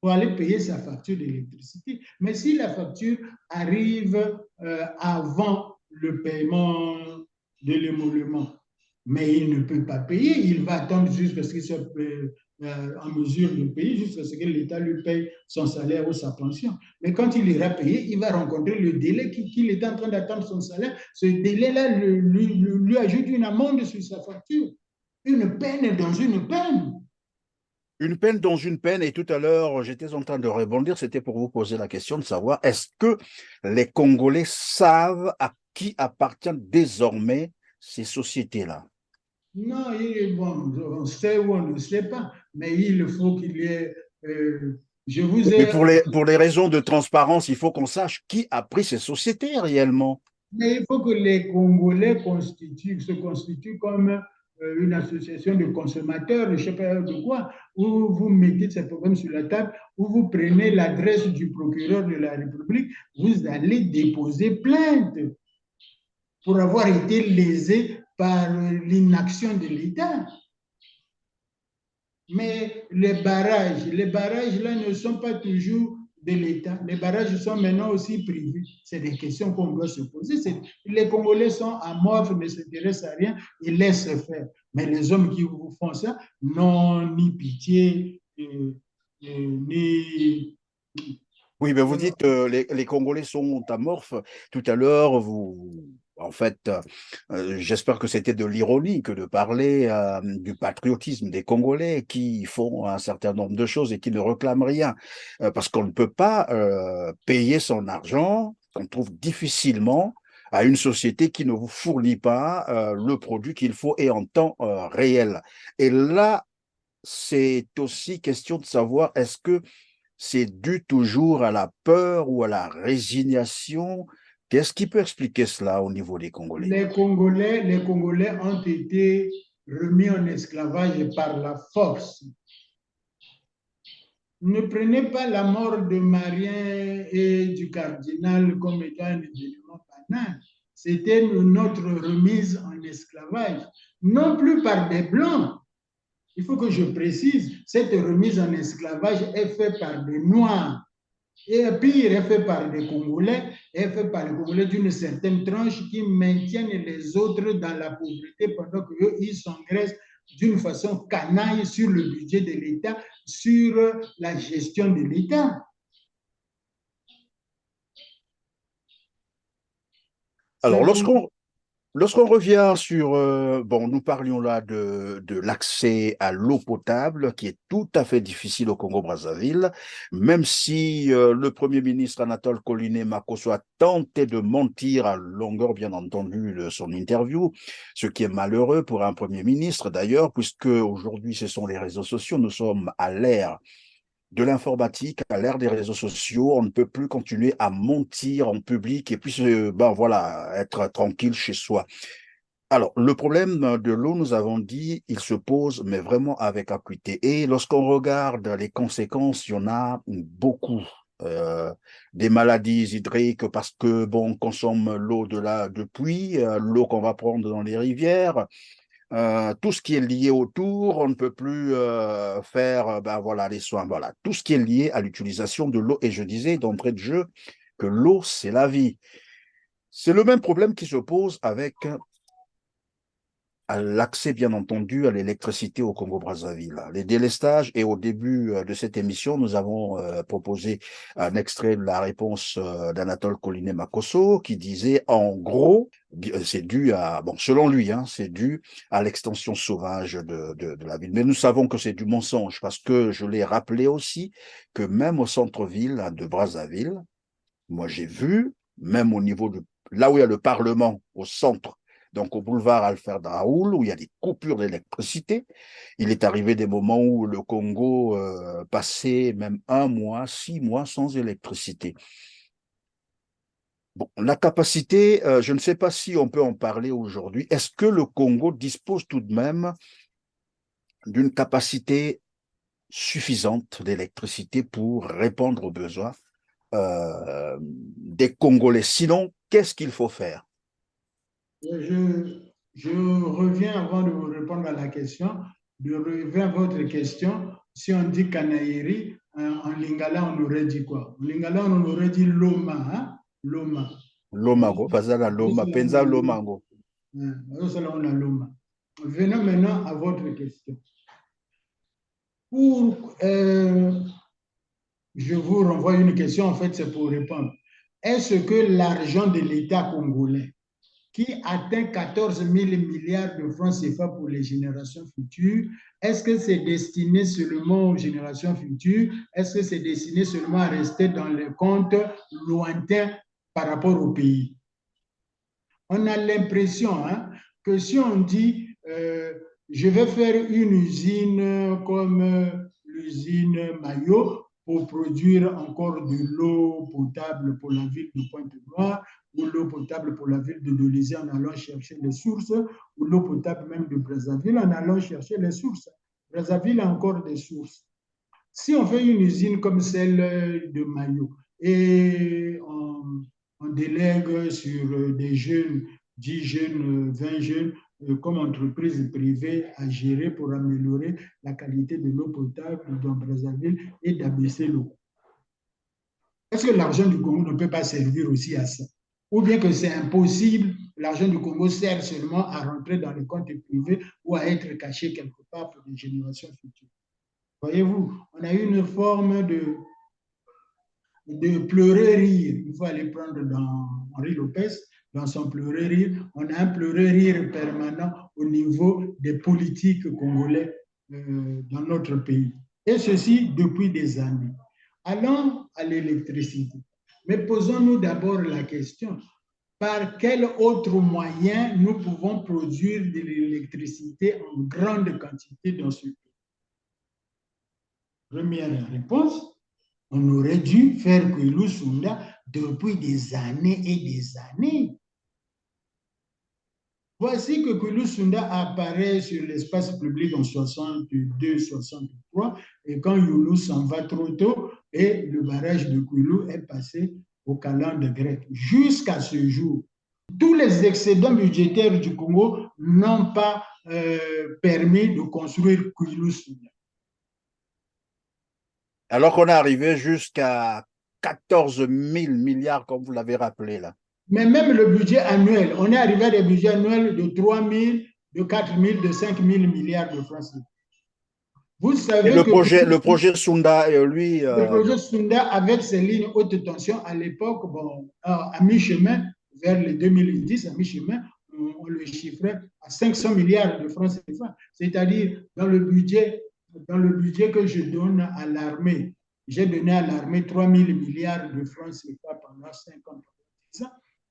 pour aller payer sa facture d'électricité. Mais si la facture arrive avant le paiement de l'émolument, mais il ne peut pas payer, il va attendre jusqu'à ce qu'il soit en mesure de payer, jusqu'à ce que l'État lui paye son salaire ou sa pension. Mais quand il ira payer, il va rencontrer le délai qu'il est en train d'attendre son salaire. Ce délai-là lui ajoute une amende sur sa facture. Une peine dans une peine. Une peine dans une peine, et tout à l'heure, j'étais en train de rebondir, c'était pour vous poser la question de savoir, est-ce que les Congolais savent à qui appartiennent désormais ces sociétés-là? Non, bon, on sait ou on ne sait pas, mais il faut qu'il y ait… je vous ai… Mais pour les raisons de transparence, il faut qu'on sache qui a pris ces sociétés réellement. Mais il faut que les Congolais se constituent comme une association de consommateurs, je ne sais pas de quoi, où vous mettez ces problèmes sur la table, où vous prenez l'adresse du procureur de la République, vous allez déposer plainte pour avoir été lésé par l'inaction de l'État. Mais les barrages là ne sont pas toujours de l'État. Les barrages sont maintenant aussi privés. C'est des questions qu'on doit se poser. Les Congolais sont amorphes, ne s'intéressent à rien, ils laissent faire. Mais les hommes qui vous font ça n'ont ni pitié, ni… Oui, mais vous dites que les Congolais sont amorphes. Tout à l'heure, En fait, j'espère que c'était de l'ironie que de parler du patriotisme des Congolais qui font un certain nombre de choses et qui ne réclament rien. Parce qu'on ne peut pas payer son argent, on trouve difficilement à une société qui ne vous fournit pas le produit qu'il faut et en temps réel. Et là, c'est aussi question de savoir est-ce que c'est dû toujours à la peur ou à la résignation? Qu'est-ce qui peut expliquer cela au niveau des Congolais? Les Congolais ont été remis en esclavage par la force. Ne prenez pas la mort de Marien et du cardinal comme étant un événement banal. C'était notre remise en esclavage, non plus par des Blancs. Il faut que je précise, cette remise en esclavage est faite par des Noirs. Et pire, est fait par des Congolais, est fait par les Congolais d'une certaine tranche qui maintiennent les autres dans la pauvreté pendant qu'eux, ils s'engraissent d'une façon canaille sur le budget de l'État, sur la gestion de l'État. Alors, lorsqu'on revient sur, bon, nous parlions là de l'accès à l'eau potable qui est tout à fait difficile au Congo-Brazzaville, même si le Premier ministre Anatole Koliné-Makosso a tenté de mentir à longueur, bien entendu, de son interview, ce qui est malheureux pour un Premier ministre d'ailleurs, puisque aujourd'hui ce sont les réseaux sociaux, nous sommes à l'ère de l'informatique, à l'ère des réseaux sociaux, on ne peut plus continuer à mentir en public et puis ben voilà, être tranquille chez soi. Alors, le problème de l'eau, nous avons dit, il se pose, mais vraiment avec acuité. Et lorsqu'on regarde les conséquences, il y en a beaucoup. Des maladies hydriques parce que bon, on consomme l'eau de pluie, l'eau qu'on va prendre dans les rivières, tout ce qui est lié autour, on ne peut plus faire ben voilà, les soins. Voilà, tout ce qui est lié à l'utilisation de l'eau. Et je disais d'entrée de jeu que l'eau, c'est la vie. C'est le même problème qui se pose avec à l'accès, bien entendu, à l'électricité au Congo-Brazzaville. Les délestages, et au début de cette émission, nous avons proposé un extrait de la réponse d'Anatole Koliné-Makosso qui disait, en gros, c'est dû à, bon, selon lui, hein, c'est dû à l'extension sauvage de la ville. Mais nous savons que c'est du mensonge parce que je l'ai rappelé aussi que même au centre-ville de Brazzaville, moi j'ai vu, même au niveau de là où il y a le Parlement, au centre, donc au boulevard Alfred Raoul, où il y a des coupures d'électricité. Il est arrivé des moments où le Congo passait même 1 mois, 6 mois sans électricité. Bon, la capacité, je ne sais pas si on peut en parler aujourd'hui. Est-ce que le Congo dispose tout de même d'une capacité suffisante d'électricité pour répondre aux besoins des Congolais? Sinon, qu'est-ce qu'il faut faire? Je reviens avant de vous répondre à la question. Je reviens à votre question. Si on dit Kanaïri, en lingala, on aurait dit quoi? En lingala, on aurait dit Loma. Hein? Loma. Lomago, Bazala Loma, Penza Lomango. Loma. Venons maintenant à votre question. Je vous renvoie une question, en fait, c'est pour répondre. Est-ce que l'argent de l'État congolais qui atteint 14 000 milliards de francs CFA pour les générations futures, est-ce que c'est destiné seulement aux générations futures? Est-ce que c'est destiné seulement à rester dans les comptes lointains par rapport au pays? On a l'impression que si on dit je vais faire une usine comme l'usine Mayo pour produire encore de l'eau potable pour la ville de Pointe-Noire, ou l'eau potable pour la ville de Dolisie en allant chercher les sources, ou l'eau potable même de Brazzaville en allant chercher les sources. Brazzaville a encore des sources. Si on fait une usine comme celle de Mayo et on délègue sur des jeunes, 10 jeunes, 20 jeunes, comme entreprise privée à gérer pour améliorer la qualité de l'eau potable dans Brazzaville et d'abaisser l'eau. Est-ce que l'argent du Congo ne peut pas servir aussi à ça? Ou bien que c'est impossible, l'argent du Congo sert seulement à rentrer dans les comptes privés ou à être caché quelque part pour les générations futures? Voyez-vous, on a une forme de pleurer rire. Il faut aller prendre dans Henri Lopez, dans son pleurer-rire. On a un pleurer-rire permanent au niveau des politiques congolais dans notre pays. Et ceci depuis des années. Allons à l'électricité. Mais posons-nous d'abord la question, par quel autre moyen nous pouvons produire de l'électricité en grande quantité dans ce pays? Première réponse, on aurait dû faire Kwilu Sunda depuis des années et des années. Voici que Kwilu Sunda apparaît sur l'espace public en 62-63 et quand Youlou s'en va trop tôt et le barrage de Kwilu est passé au calendrier grec. Jusqu'à ce jour, tous les excédents budgétaires du Congo n'ont pas permis de construire Kwilu Sunda. Alors qu'on est arrivé jusqu'à 14 000 milliards, comme vous l'avez rappelé là. Mais même le budget annuel, on est arrivé à des budgets annuels de 3 000, de 4 000, de 5 000 milliards de francs. Vous savez et le projet Sunda, lui... Le projet Sunda, avec ses lignes haute tension, à l'époque, bon, à mi-chemin, vers les 2010, à mi-chemin, on le chiffrait à 500 milliards de francs CFA. C'est-à-dire, dans le budget que je donne à l'armée, j'ai donné à l'armée 3 000 milliards de francs CFA pendant 50 ans.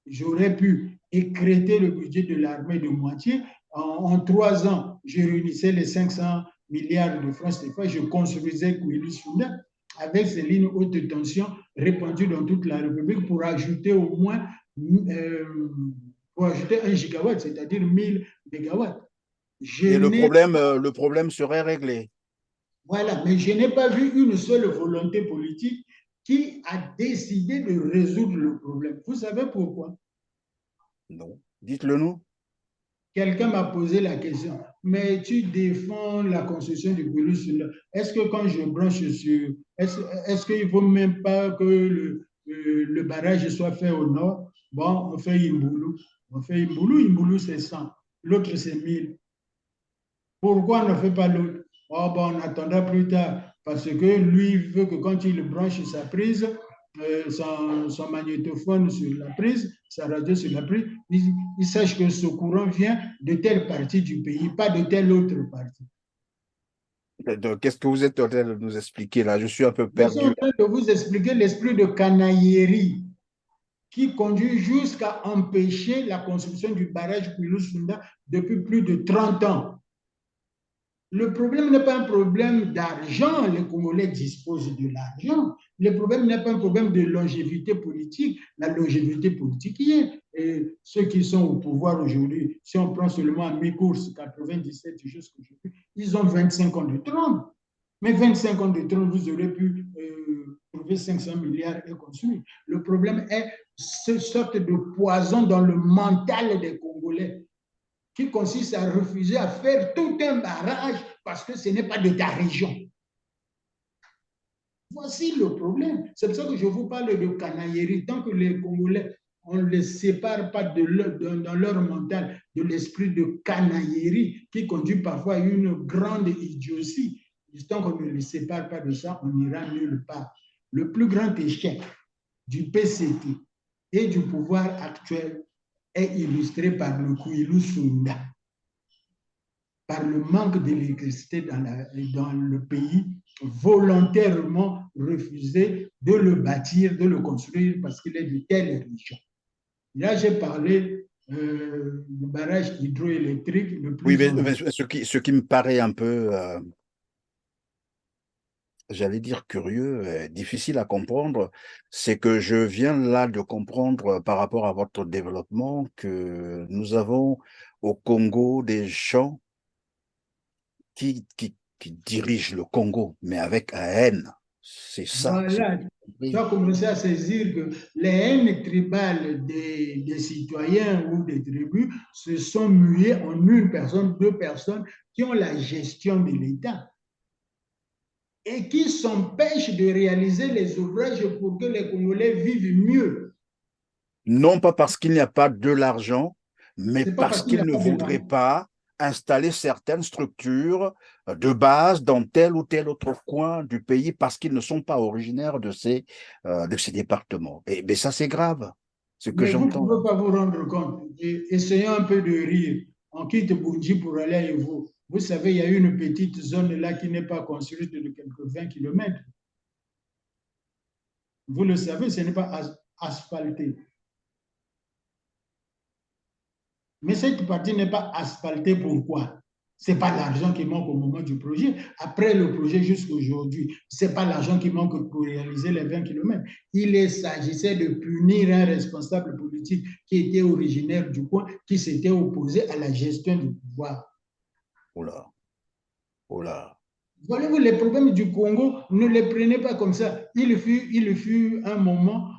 J'aurais pu écréter le budget de l'armée de moitié. En 3 ans, je réunissais les 500 milliards de francs CFA, je construisais Kwilu Sunda avec ces lignes haute tension répandues dans toute la République pour ajouter au moins pour ajouter 1 gigawatt, c'est-à-dire 1000 mégawatts. Et le problème serait réglé. Voilà, mais je n'ai pas vu une seule volonté politique qui a décidé de résoudre le problème. Vous savez pourquoi? Non, dites-le nous. Quelqu'un m'a posé la question, mais tu défends la construction du Kwilu Sunda. Est-ce que quand je branche sur... Est-ce qu'il ne faut même pas que le barrage soit fait au nord? Bon, on fait Imboulou. On fait Imboulou c'est 100. L'autre c'est 1000. Pourquoi on ne fait pas l'autre? Oh, bon, on attendra plus tard. Parce que lui veut que quand il branche sa prise, son magnétophone sur la prise, sa radio sur la prise, il sache que ce courant vient de telle partie du pays, pas de telle autre partie. Qu'est-ce que vous êtes en train de nous expliquer là? Je suis un peu perdu. Je suis en train de vous expliquer l'esprit de canaillerie qui conduit jusqu'à empêcher la construction du barrage Kwilu Sunda depuis plus de 30 ans. Le problème n'est pas un problème d'argent, les Congolais disposent de l'argent. Le problème n'est pas un problème de longévité politique, la longévité politique y est. Et ceux qui sont au pouvoir aujourd'hui, si on prend seulement à mi-course, 97 jusqu'aujourd'hui, ils ont 25 ans de Trump. Mais 25 ans de Trump, vous aurez pu trouver 500 milliards et construire. Le problème est cette sorte de poison dans le mental des Congolais, qui consiste à refuser à faire tout un barrage parce que ce n'est pas de ta région. Voici le problème. C'est pour ça que je vous parle de canaillerie. Tant que les Congolais, on ne les sépare pas dans leur mental de l'esprit de canaillerie qui conduit parfois à une grande idiotie. Tant qu'on ne les sépare pas de ça, on n'ira nulle part. Le plus grand échec du PCT et du pouvoir actuel est illustré par le Kwilu Sunda, par le manque d'électricité dans le pays, volontairement refusé de le bâtir, de le construire parce qu'il est de telle région. Là, j'ai parlé du barrage hydroélectrique le plus... Oui, mais ce qui me paraît un peu, j'allais dire curieux, difficile à comprendre, c'est que je viens là de comprendre par rapport à votre développement que nous avons au Congo des gens qui dirigent le Congo, mais avec la haine. C'est ça. Voilà, tu as commencé à saisir que les haines tribales des citoyens ou des tribus se sont muées en une personne, deux personnes qui ont la gestion de l'État et qui s'empêchent de réaliser les ouvrages pour que les Congolais vivent mieux. Non pas parce qu'il n'y a pas de l'argent, mais parce qu'ils ne voudraient pas installer certaines structures de base dans tel ou tel autre coin du pays parce qu'ils ne sont pas originaires de ces départements. Et mais ça, c'est grave. ce que Mais vous ne j'entends. pouvez pas vous rendre compte. Essayons un peu de rire. On quitte Bunji pour aller à Evo. Vous savez, il y a une petite zone là qui n'est pas construite de quelques 20 kilomètres. Vous le savez, ce n'est pas asphalté. Mais cette partie n'est pas asphaltée. Pourquoi? Ce n'est pas l'argent qui manque au moment du projet. Après le projet jusqu'à aujourd'hui, ce n'est pas l'argent qui manque pour réaliser les 20 kilomètres. Il s'agissait de punir un responsable politique qui était originaire du coin, qui s'était opposé à la gestion du pouvoir. Oh là, oh là. Voyez-vous, les problèmes du Congo, ne les prenez pas comme ça. Il fut un moment,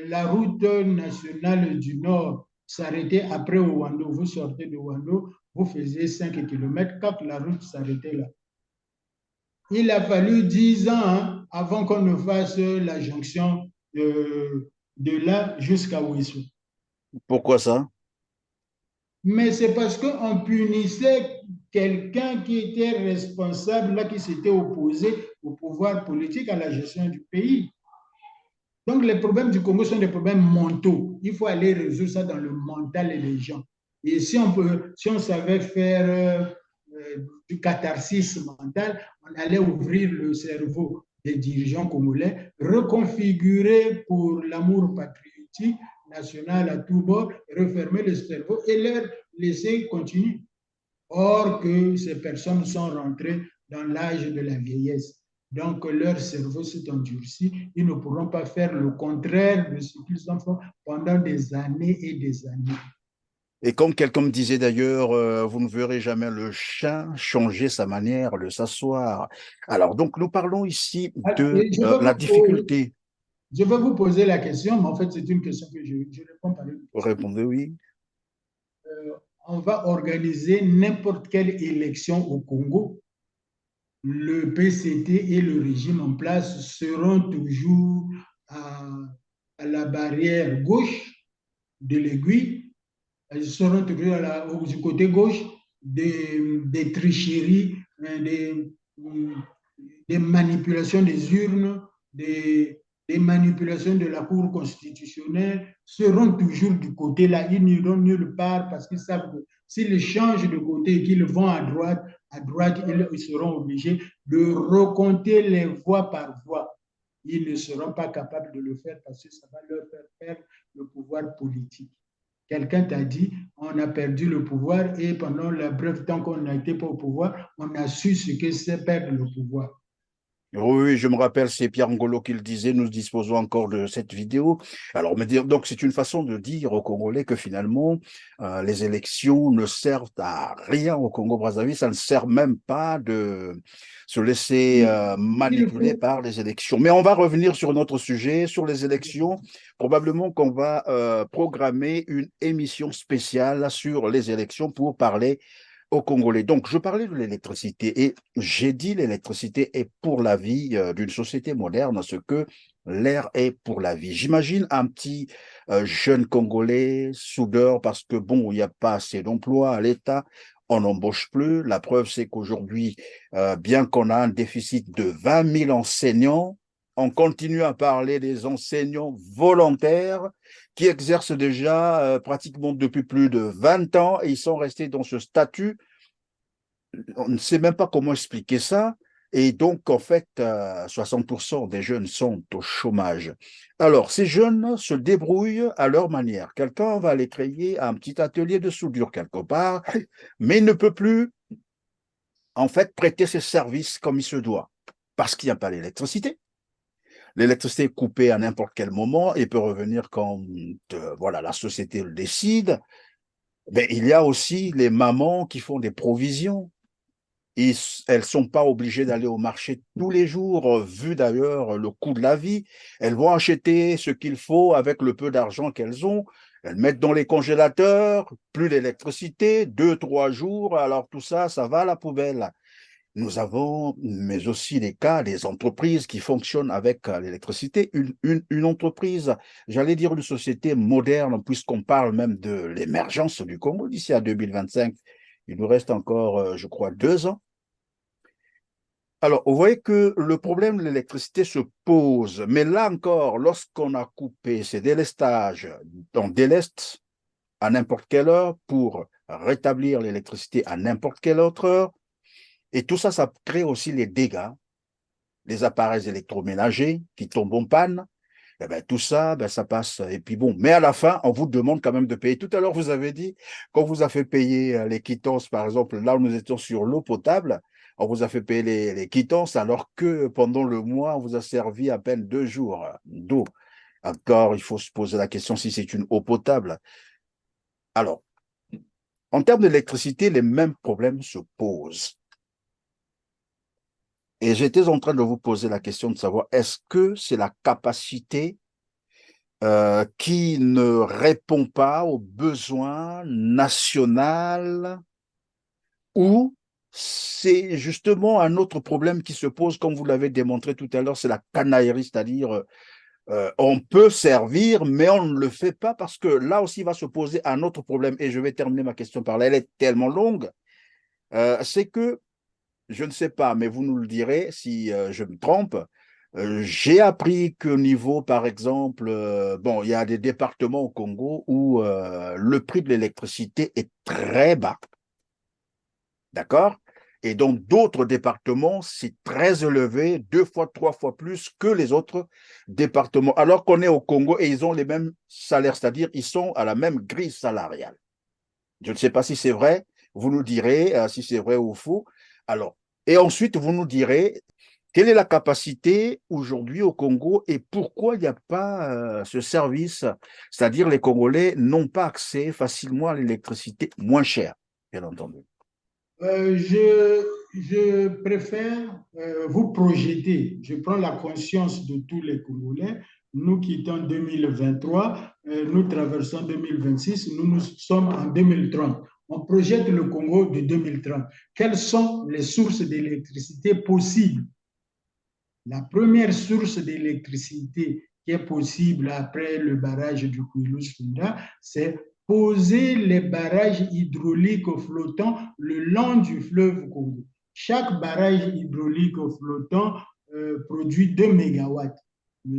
la route nationale du Nord s'arrêtait après Ouando. Vous sortez de Ouando, vous faisiez 5 kilomètres, quand la route s'arrêtait là. Il a fallu 10 ans hein, avant qu'on ne fasse la jonction de là jusqu'à Ouessou. Pourquoi ça? Mais c'est parce qu'on punissait quelqu'un qui était responsable, là, qui s'était opposé au pouvoir politique, à la gestion du pays. Donc, les problèmes du Congo sont des problèmes mentaux. Il faut aller résoudre ça dans le mental des gens. Et si on savait faire du catharsis mental, on allait ouvrir le cerveau des dirigeants congolais, reconfigurer pour l'amour patriotique national à tout bord, refermer le cerveau et leur laisser continuer. Or que ces personnes sont rentrées dans l'âge de la vieillesse. Donc, leur cerveau s'est endurci. Ils ne pourront pas faire le contraire de ce qu'ils ont fait pendant des années et des années. Et comme quelqu'un me disait d'ailleurs, vous ne verrez jamais le chat changer sa manière de s'asseoir. Alors, donc, nous parlons ici de la difficulté. Je vais vous poser la question, mais en fait, c'est une question que je réponds par une question. Répondez oui. On va organiser n'importe quelle élection au Congo. Le PCT et le régime en place seront toujours à la barrière gauche de l'aiguille. Ils seront toujours du côté gauche des tricheries, des manipulations des urnes, des manipulations de la Cour constitutionnelle, seront toujours du côté là. Ils n'iront nulle part parce qu'ils savent que s'ils changent de côté et qu'ils vont à droite, ils seront obligés de recompter les voix par voix. Ils ne seront pas capables de le faire parce que ça va leur faire perdre le pouvoir politique. Quelqu'un t'a dit, on a perdu le pouvoir et pendant le bref temps qu'on n'a été pas au pouvoir, on a su ce que c'est perdre le pouvoir. Oui, je me rappelle, c'est Pierre Ngolo qui le disait, nous disposons encore de cette vidéo. Alors, donc, c'est une façon de dire aux Congolais que finalement, les élections ne servent à rien au Congo-Brazzaville, ça ne sert même pas de se laisser manipuler par les élections. Mais on va revenir sur notre sujet, sur les élections. Probablement qu'on va programmer une émission spéciale sur les élections pour parler aux Congolais. Donc, je parlais de l'électricité et j'ai dit l'électricité est pour la vie d'une société moderne, ce que l'air est pour la vie. J'imagine un petit jeune Congolais, soudeur, parce que bon, il n'y a pas assez d'emplois à l'État, on n'embauche plus. La preuve, c'est qu'aujourd'hui, bien qu'on a un déficit de 20 000 enseignants, on continue à parler des enseignants volontaires qui exercent déjà pratiquement depuis plus de 20 ans et ils sont restés dans ce statut. On ne sait même pas comment expliquer ça. Et donc, en fait, 60% des jeunes sont au chômage. Alors, ces jeunes se débrouillent à leur manière. Quelqu'un va aller créer un petit atelier de soudure quelque part, mais il ne peut plus, en fait, prêter ses services comme il se doit parce qu'il n'y a pas l'électricité. L'électricité est coupée à n'importe quel moment et peut revenir quand voilà, la société le décide. Mais il y a aussi les mamans qui font des provisions. Elles ne sont pas obligées d'aller au marché tous les jours, vu d'ailleurs le coût de la vie. Elles vont acheter ce qu'il faut avec le peu d'argent qu'elles ont. Elles mettent dans les congélateurs, plus d'électricité, 2, 3 jours. Alors tout ça, ça va à la poubelle. Nous avons, mais aussi les cas des entreprises qui fonctionnent avec l'électricité. Une entreprise, j'allais dire une société moderne, puisqu'on parle même de l'émergence du Congo d'ici à 2025. Il nous reste encore, je crois, 2 ans. Alors, vous voyez que le problème de l'électricité se pose, mais là encore, lorsqu'on a coupé ces délestages, on déleste à n'importe quelle heure pour rétablir l'électricité à n'importe quelle autre heure, et tout ça, ça crée aussi les dégâts, les appareils électroménagers qui tombent en panne, eh ben, tout ça, ben, ça passe. Et puis bon, mais à la fin, on vous demande quand même de payer. Tout à l'heure, vous avez dit qu'on vous a fait payer les quittances, par exemple, là où nous étions sur l'eau potable, on vous a fait payer les quittances alors que pendant le mois, on vous a servi à peine 2 jours d'eau. Encore, il faut se poser la question si c'est une eau potable. Alors, en termes d'électricité, les mêmes problèmes se posent. Et j'étais en train de vous poser la question de savoir, est-ce que c'est la capacité qui ne répond pas aux besoins nationaux ou c'est justement un autre problème qui se pose, comme vous l'avez démontré tout à l'heure, c'est la canaillerie, c'est-à-dire on peut servir, mais on ne le fait pas parce que là aussi va se poser un autre problème. Et je vais terminer ma question par là, elle est tellement longue, c'est que je ne sais pas, mais vous nous le direz si je me trompe. J'ai appris qu'au niveau, par exemple, bon, il y a des départements au Congo où le prix de l'électricité est très bas, d'accord? Et dans d'autres départements, c'est très élevé, 2 fois, 3 fois plus que les autres départements, alors qu'on est au Congo et ils ont les mêmes salaires, c'est-à-dire ils sont à la même grille salariale. Je ne sais pas si c'est vrai, vous nous direz si c'est vrai ou faux. Alors, et ensuite, vous nous direz quelle est la capacité aujourd'hui au Congo et pourquoi il n'y a pas ce service, c'est-à-dire les Congolais n'ont pas accès facilement à l'électricité moins chère, bien entendu. Je préfère vous projeter. Je prends la conscience de tous les Congolais. Nous quittons 2023, nous traversons 2026, nous sommes en 2030. On projette le Congo de 2030. Quelles sont les sources d'électricité possibles? La première source d'électricité qui est possible après le barrage du Kouilou-Sunda, c'est poser les barrages hydrauliques flottants le long du fleuve Congo. Chaque barrage hydraulique flottant produit 2 mégawatts.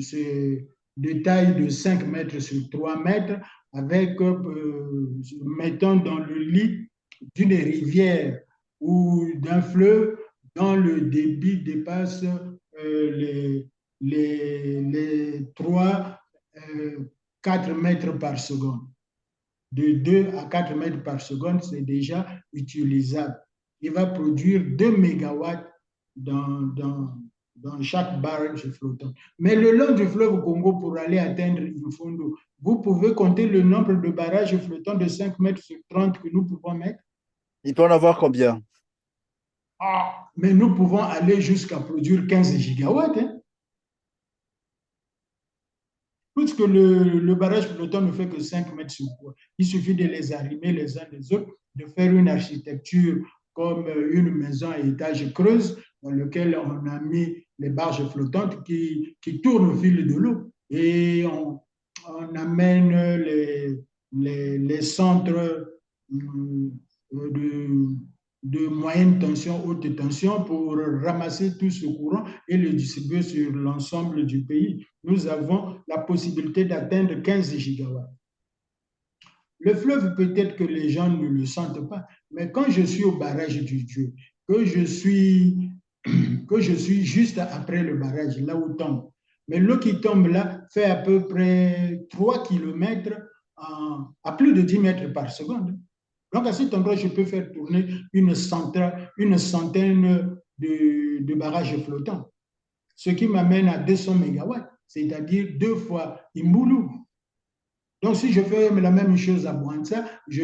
C'est de taille de 5 mètres sur 3 mètres, avec, mettons, dans le lit d'une rivière ou d'un fleuve dont le débit dépasse les 3, 4 mètres par seconde. De 2 à 4 mètres par seconde, c'est déjà utilisable. Il va produire 2 mégawatts dans chaque barrage flottant. Mais le long du fleuve Congo, pour aller atteindre Infondo, vous pouvez compter le nombre de barrages flottants de 5 mètres sur 30 que nous pouvons mettre? Il peut en avoir combien? Ah, mais nous pouvons aller jusqu'à produire 15 gigawatts. Hein? Puisque le barrage flottant ne fait que 5 mètres sur quoi. Il suffit de les arrimer les uns les autres, de faire une architecture comme une maison à étage creuse dans laquelle on a mis les barges flottantes qui tournent au fil de l'eau. Et on amène les centres de, de moyenne tension, haute tension pour ramasser tout ce courant et le distribuer sur l'ensemble du pays. Nous avons la possibilité d'atteindre 15 gigawatts. Le fleuve, peut-être que les gens ne le sentent pas, mais quand je suis au barrage du Dieu, que je suis juste après le barrage, là où tombe, mais l'eau qui tombe là fait à peu près 3 km à plus de 10 mètres par seconde. Donc, à cet endroit, je peux faire tourner une centaine de barrages flottants, ce qui m'amène à 200 mégawatts, c'est-à-dire 2 fois Imboulou. Donc, si je fais la même chose à Bouanta, je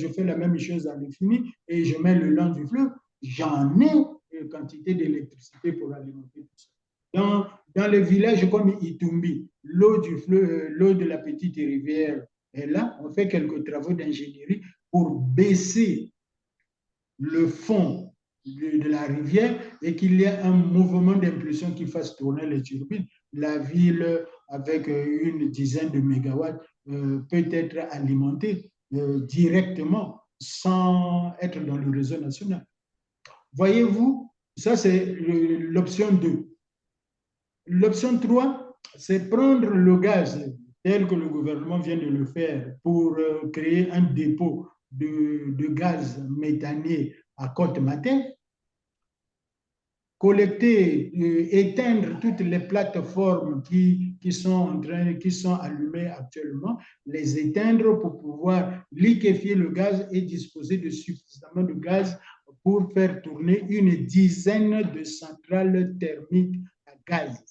fais la même chose à Lefimi et je mets le long du fleuve, j'en ai une quantité d'électricité pour alimenter tout ça. Dans les villages comme Itumbi, l'eau du fleuve, l'eau de la petite rivière est là. On fait quelques travaux d'ingénierie pour baisser le fond de la rivière et qu'il y ait un mouvement d'impulsion qui fasse tourner les turbines. La ville, avec une dizaine de mégawatts, peut être alimentée directement sans être dans le réseau national. Voyez-vous, Ça, c'est l'option 2. L'option 3, c'est prendre le gaz tel que le gouvernement vient de le faire pour créer un dépôt de gaz méthanier à Côte-Matin, collecter, éteindre toutes les plateformes qui sont allumées actuellement, les éteindre pour pouvoir liquéfier le gaz et disposer de suffisamment de gaz pour faire tourner une dizaine de centrales thermiques à gaz.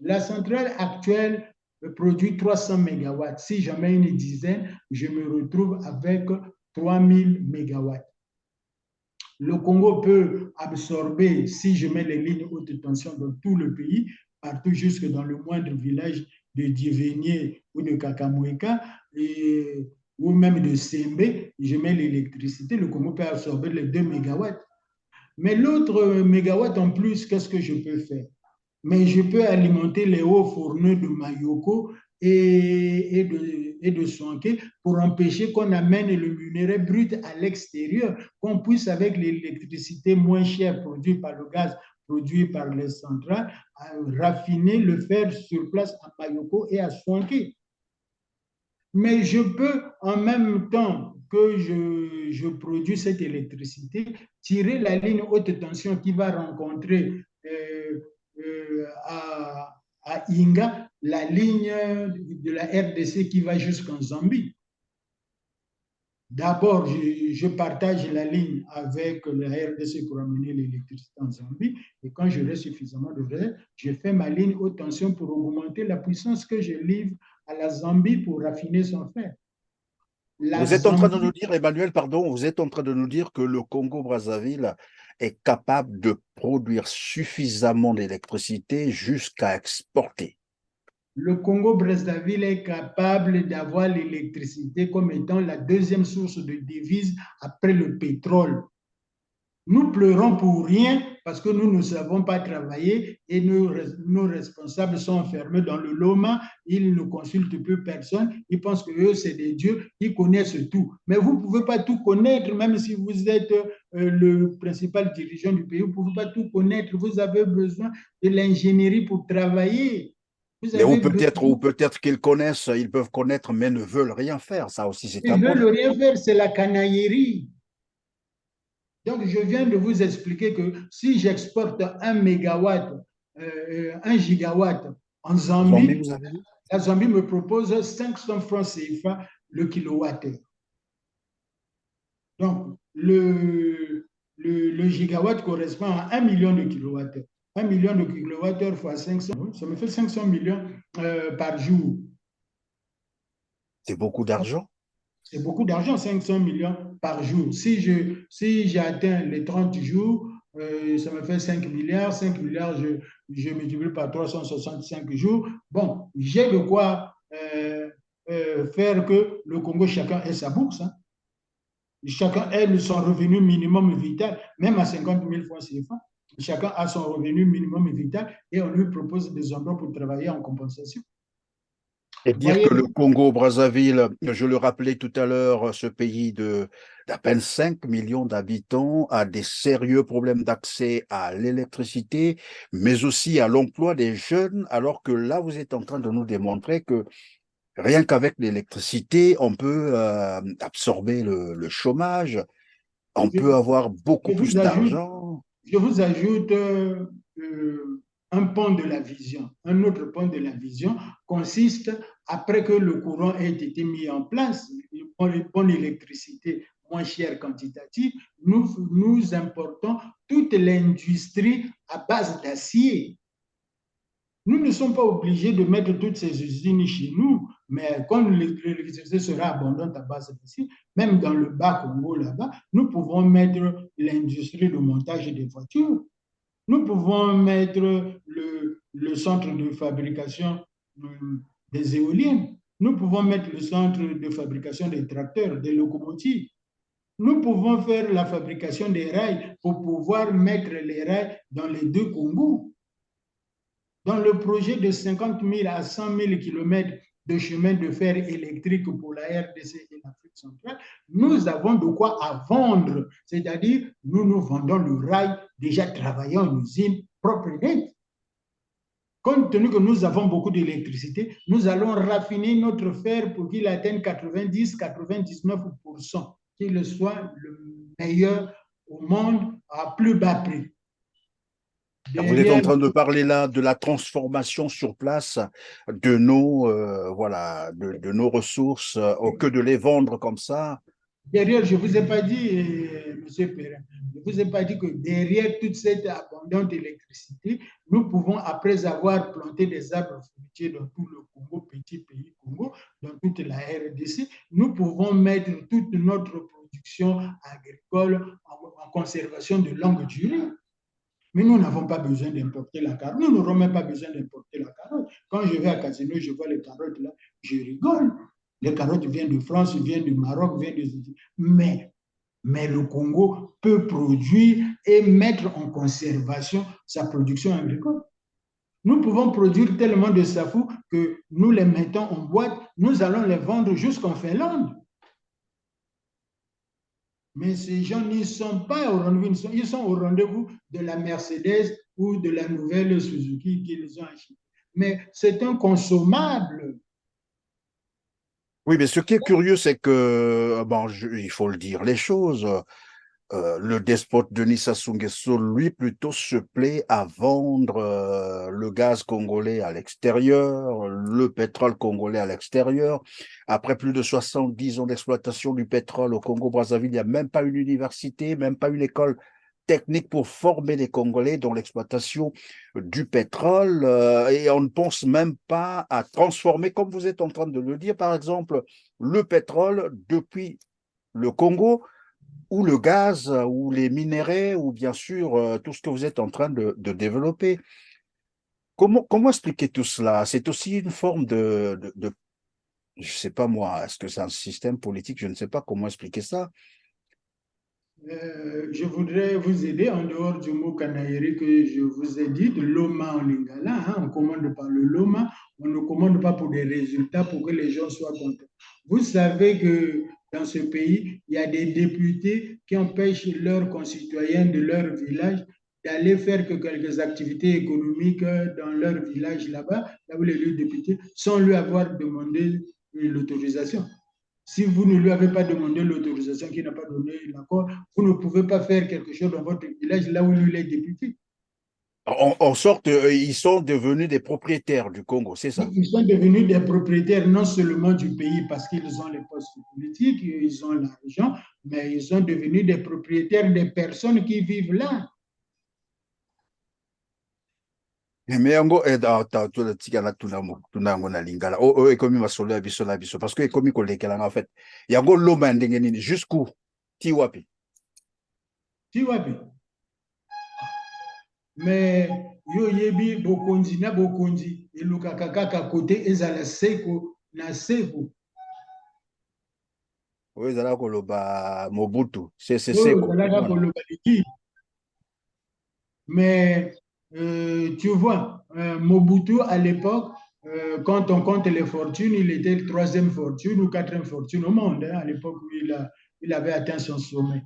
La centrale actuelle produit 300 MW. Si j'en mets une dizaine, je me retrouve avec 3000 MW. Le Congo peut absorber, si je mets les lignes haute tension dans tout le pays, partout jusque dans le moindre village de Divénier ou de Kakamoueka, ou même de Sembe, je mets l'électricité, le Congo peut absorber les 2 MW. Mais l'autre mégawatt en plus, qu'est-ce que je peux faire? Mais je peux alimenter les hauts fourneaux de Mayoko et de Sonké pour empêcher qu'on amène le minerai brut à l'extérieur, qu'on puisse, avec l'électricité moins chère produite par le gaz, produit par les centrales, raffiner, le faire sur place à Mayoko et à Sonké. Mais je peux, en même temps que je produis cette électricité, tirer la ligne haute tension qui va rencontrer à Inga la ligne de la RDC qui va jusqu'en Zambie. D'abord, je partage la ligne avec la RDC pour amener l'électricité en Zambie. Et quand j'aurai suffisamment de réserve, je fais ma ligne haute tension pour augmenter la puissance que je livre à la Zambie pour raffiner son fer. Vous êtes en train de nous dire, Emmanuel, pardon, vous êtes en train de nous dire que le Congo-Brazzaville est capable de produire suffisamment d'électricité jusqu'à exporter. Le Congo-Brazzaville est capable d'avoir l'électricité comme étant la deuxième source de devises après le pétrole. Nous pleurons pour rien parce que nous ne savons pas travailler et nos responsables sont enfermés dans le Loma, ils ne consultent plus personne, ils pensent que eux c'est des dieux, ils connaissent tout. Mais vous ne pouvez pas tout connaître, même si vous êtes le principal dirigeant du pays, vous ne pouvez pas tout connaître, vous avez besoin de l'ingénierie pour travailler. Ou peut-être qu'ils connaissent, ils peuvent connaître, mais ne veulent rien faire. Ça aussi, c'est un problème. problème. Ils ne veulent rien faire, c'est la canaillerie. Donc, je viens de vous expliquer que si j'exporte 1 mégawatt, 1 gigawatt en Zambie, la Zambie me propose 500 francs CFA le kilowattheure. Donc, le gigawatt correspond à 1 million de kilowattheures. 1 million de kilowattheures fois 500, ça me fait 500 millions par jour. C'est beaucoup d'argent. C'est beaucoup d'argent, 500 millions par jour. Si j'atteins les 30 jours, ça me fait 5 milliards. 5 milliards, je multiplie par 365 jours. Bon, j'ai de quoi faire que le Congo, chacun ait sa bourse. Hein. Chacun ait son revenu minimum vital, même à 50 000 francs CFA. Chacun a son revenu minimum vital et on lui propose des emplois pour travailler en compensation. Et dire que le Congo-Brazzaville, je le rappelais tout à l'heure, ce pays d'à peine 5 millions d'habitants a des sérieux problèmes d'accès à l'électricité, mais aussi à l'emploi des jeunes, alors que là, vous êtes en train de nous démontrer que rien qu'avec l'électricité, on peut absorber le chômage, on peut avoir beaucoup plus d'argent. Je vous ajoute un pan de la vision. Un autre pan de la vision consiste, après que le courant ait été mis en place, une bonne électricité moins chère quantitative, nous importons toute l'industrie à base d'acier. Nous ne sommes pas obligés de mettre toutes ces usines chez nous, mais quand l'électricité sera abondante à base d'acier, même dans le bas Congo là-bas, nous pouvons mettre l'industrie de montage des voitures. Nous pouvons mettre le centre de fabrication des éoliennes. Nous pouvons mettre le centre de fabrication des tracteurs, des locomotives. Nous pouvons faire la fabrication des rails pour pouvoir mettre les rails dans les deux Congos. Dans le projet de 50 000 à 100 000 km de chemin de fer électrique pour la RDC et l'Afrique centrale, nous avons de quoi à vendre. C'est-à-dire, nous vendons le rail déjà travailler en usine propre et nette. Compte tenu que nous avons beaucoup d'électricité, nous allons raffiner notre fer pour qu'il atteigne 90-99%, qu'il soit le meilleur au monde à plus bas prix. Vous êtes en Derrière, train de parler là de la transformation sur place de nos, voilà, de nos ressources, que de les vendre comme ça. derrière, je ne vous ai pas dit, M. Perrin, je ne vous ai pas dit que derrière toute cette abondante électricité, nous pouvons, après avoir planté des arbres fruitiers dans tout le Congo, petit pays Congo, dans toute la RDC, nous pouvons mettre toute notre production agricole en conservation de longue durée. Mais nous n'avons pas besoin d'importer la carotte. Nous n'aurons même pas besoin d'importer la carotte. Quand je vais à Casino, je vois les carottes là, je rigole. Les carottes viennent de France, viennent du Maroc, viennent des États-Unis. Mais le Congo peut produire et mettre en conservation sa production agricole. Nous pouvons produire tellement de safou que nous les mettons en boîte, nous allons les vendre jusqu'en Finlande. Mais ces gens n'y sont pas au rendez-vous, ils sont au rendez-vous de la Mercedes ou de la nouvelle Suzuki qu'ils ont achetée. Mais c'est un consommable. Oui, mais ce qui est curieux, c'est que, bon, il faut le dire, les choses. Le despote Denis Sassou Nguesso, lui, plutôt se plaît à vendre le gaz congolais à l'extérieur, le pétrole congolais à l'extérieur. Après plus de 70 ans d'exploitation du pétrole au Congo-Brazzaville, il n'y a même pas une université, même pas une école technique pour former les Congolais dans l'exploitation du pétrole. Et on ne pense même pas à transformer, comme vous êtes en train de le dire, par exemple, le pétrole depuis le Congo ou le gaz, ou les minéraux, ou bien sûr tout ce que vous êtes en train de développer. Comment expliquer tout cela? C'est aussi une forme je ne sais pas moi, est-ce que c'est un système politique? Je ne sais pas comment expliquer ça. Je voudrais vous aider en dehors du mot Kanaïri que je vous ai dit, de l'OMA en lingala. Hein, on commande par le LOMA, on ne commande pas pour des résultats, pour que les gens soient contents. Vous savez que dans ce pays, il y a des députés qui empêchent leurs concitoyens de leur village d'aller faire que quelques activités économiques dans leur village là-bas, là où les députés, sans lui avoir demandé l'autorisation. Si vous ne lui avez pas demandé l'autorisation, qu'il n'a pas donné l'accord, vous ne pouvez pas faire quelque chose dans votre village là où lui est député. En sorte, ils sont devenus des propriétaires du Congo, c'est ça? Ils sont devenus des propriétaires non seulement du pays parce qu'ils ont les postes politiques, ils ont l'argent, mais ils sont devenus des propriétaires des personnes qui vivent là. Mais yango tika tunango na lingala ekomi masolo ya biso na biso parce que ekomi kolekelanga en fait yango lomba ya ndenge nini jusqu'où ti wapi Ti wapi? Mais yo yebi bokonzi na bokonzi elukaka kaka kote ezala seko na seko. oyo ezalaka koloba Mobutu Oyo seko ezalaka koloba liki. Mais tu vois, Mobutu, à l'époque, quand on compte les fortunes, il était le troisième fortune ou quatrième fortune au monde, hein, à l'époque où il avait atteint son sommet.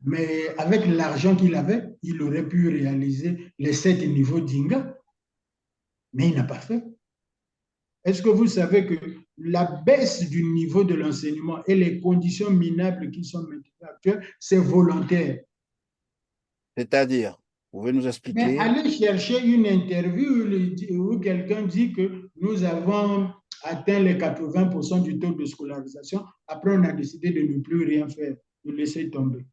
Mais avec l'argent qu'il avait, il aurait pu réaliser les 7 niveaux d'Inga, mais il n'a pas fait. Est-ce que vous savez que la baisse du niveau de l'enseignement et les conditions minables qui sont maintenant actuelles, c'est volontaire? C'est-à-dire, vous pouvez nous Mais expliquer? allez chercher une interview où quelqu'un dit que nous avons atteint les 80% du taux de scolarisation. Après, on a décidé de ne plus rien faire, de laisser tomber.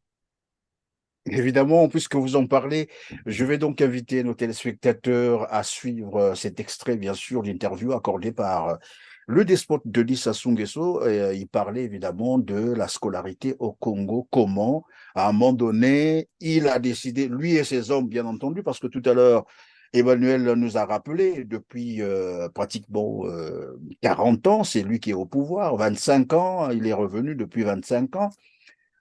Évidemment, puisque vous en parlez, je vais donc inviter nos téléspectateurs à suivre cet extrait, bien sûr, d'interview accordé par le despote Denis Sassou Nguesso. Il parlait évidemment de la scolarité au Congo, comment, à un moment donné, il a décidé, lui et ses hommes, bien entendu, parce que tout à l'heure, Emmanuel nous a rappelé, depuis pratiquement 40 ans, c'est lui qui est au pouvoir, 25 ans, il est revenu depuis 25 ans.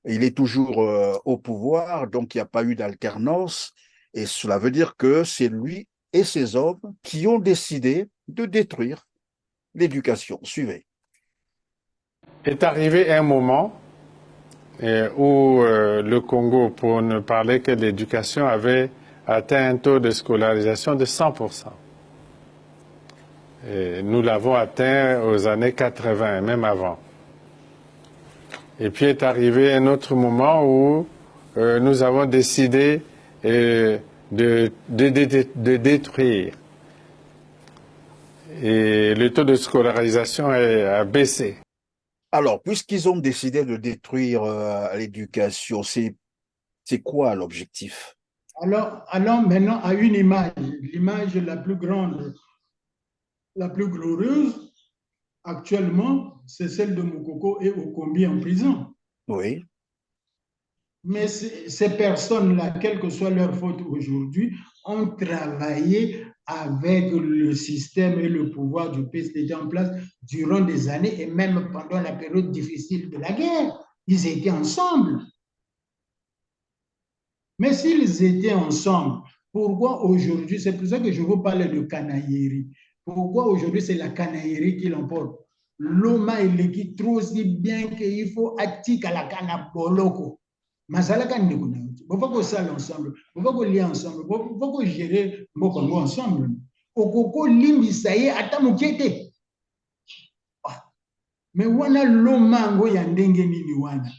Il est toujours au pouvoir, donc il n'y a pas eu d'alternance. Et cela veut dire que c'est lui et ses hommes qui ont décidé de détruire l'éducation. Suivez. Est arrivé un moment où le Congo, pour ne parler que de l'éducation, avait atteint un taux de scolarisation de 100%. Et nous l'avons atteint aux années 80, même avant. Et puis est arrivé un autre moment où nous avons décidé de détruire. Et le taux de scolarisation a baissé. Alors, puisqu'ils ont décidé de détruire l'éducation, c'est quoi l'objectif? Alors, allons maintenant à une image, l'image la plus grande, la plus glorieuse actuellement, c'est celle de Moukoko et Okombi en prison. Oui. Mais ces personnes-là, quelle que soit leur faute aujourd'hui, ont travaillé avec le système et le pouvoir du PSDG en place durant des années et même pendant la période difficile de la guerre. Ils étaient ensemble. Mais s'ils étaient ensemble, pourquoi aujourd'hui, c'est pour ça que je vous parle de canaillerie. Pourquoi aujourd'hui c'est la canaillerie qui l'emporte? L'Oma et l'équipe trop si bien qu'il faut attiquer à la canaboloko. Masalaka ndekuna. Il faut qu'on s'aille ensemble. Il faut qu'on lie ensemble. Il faut qu'on gère Mokongo ensemble. Okoko limbi saye atamukete. Mais wana l'Oma ngo ya ndenge nini wana.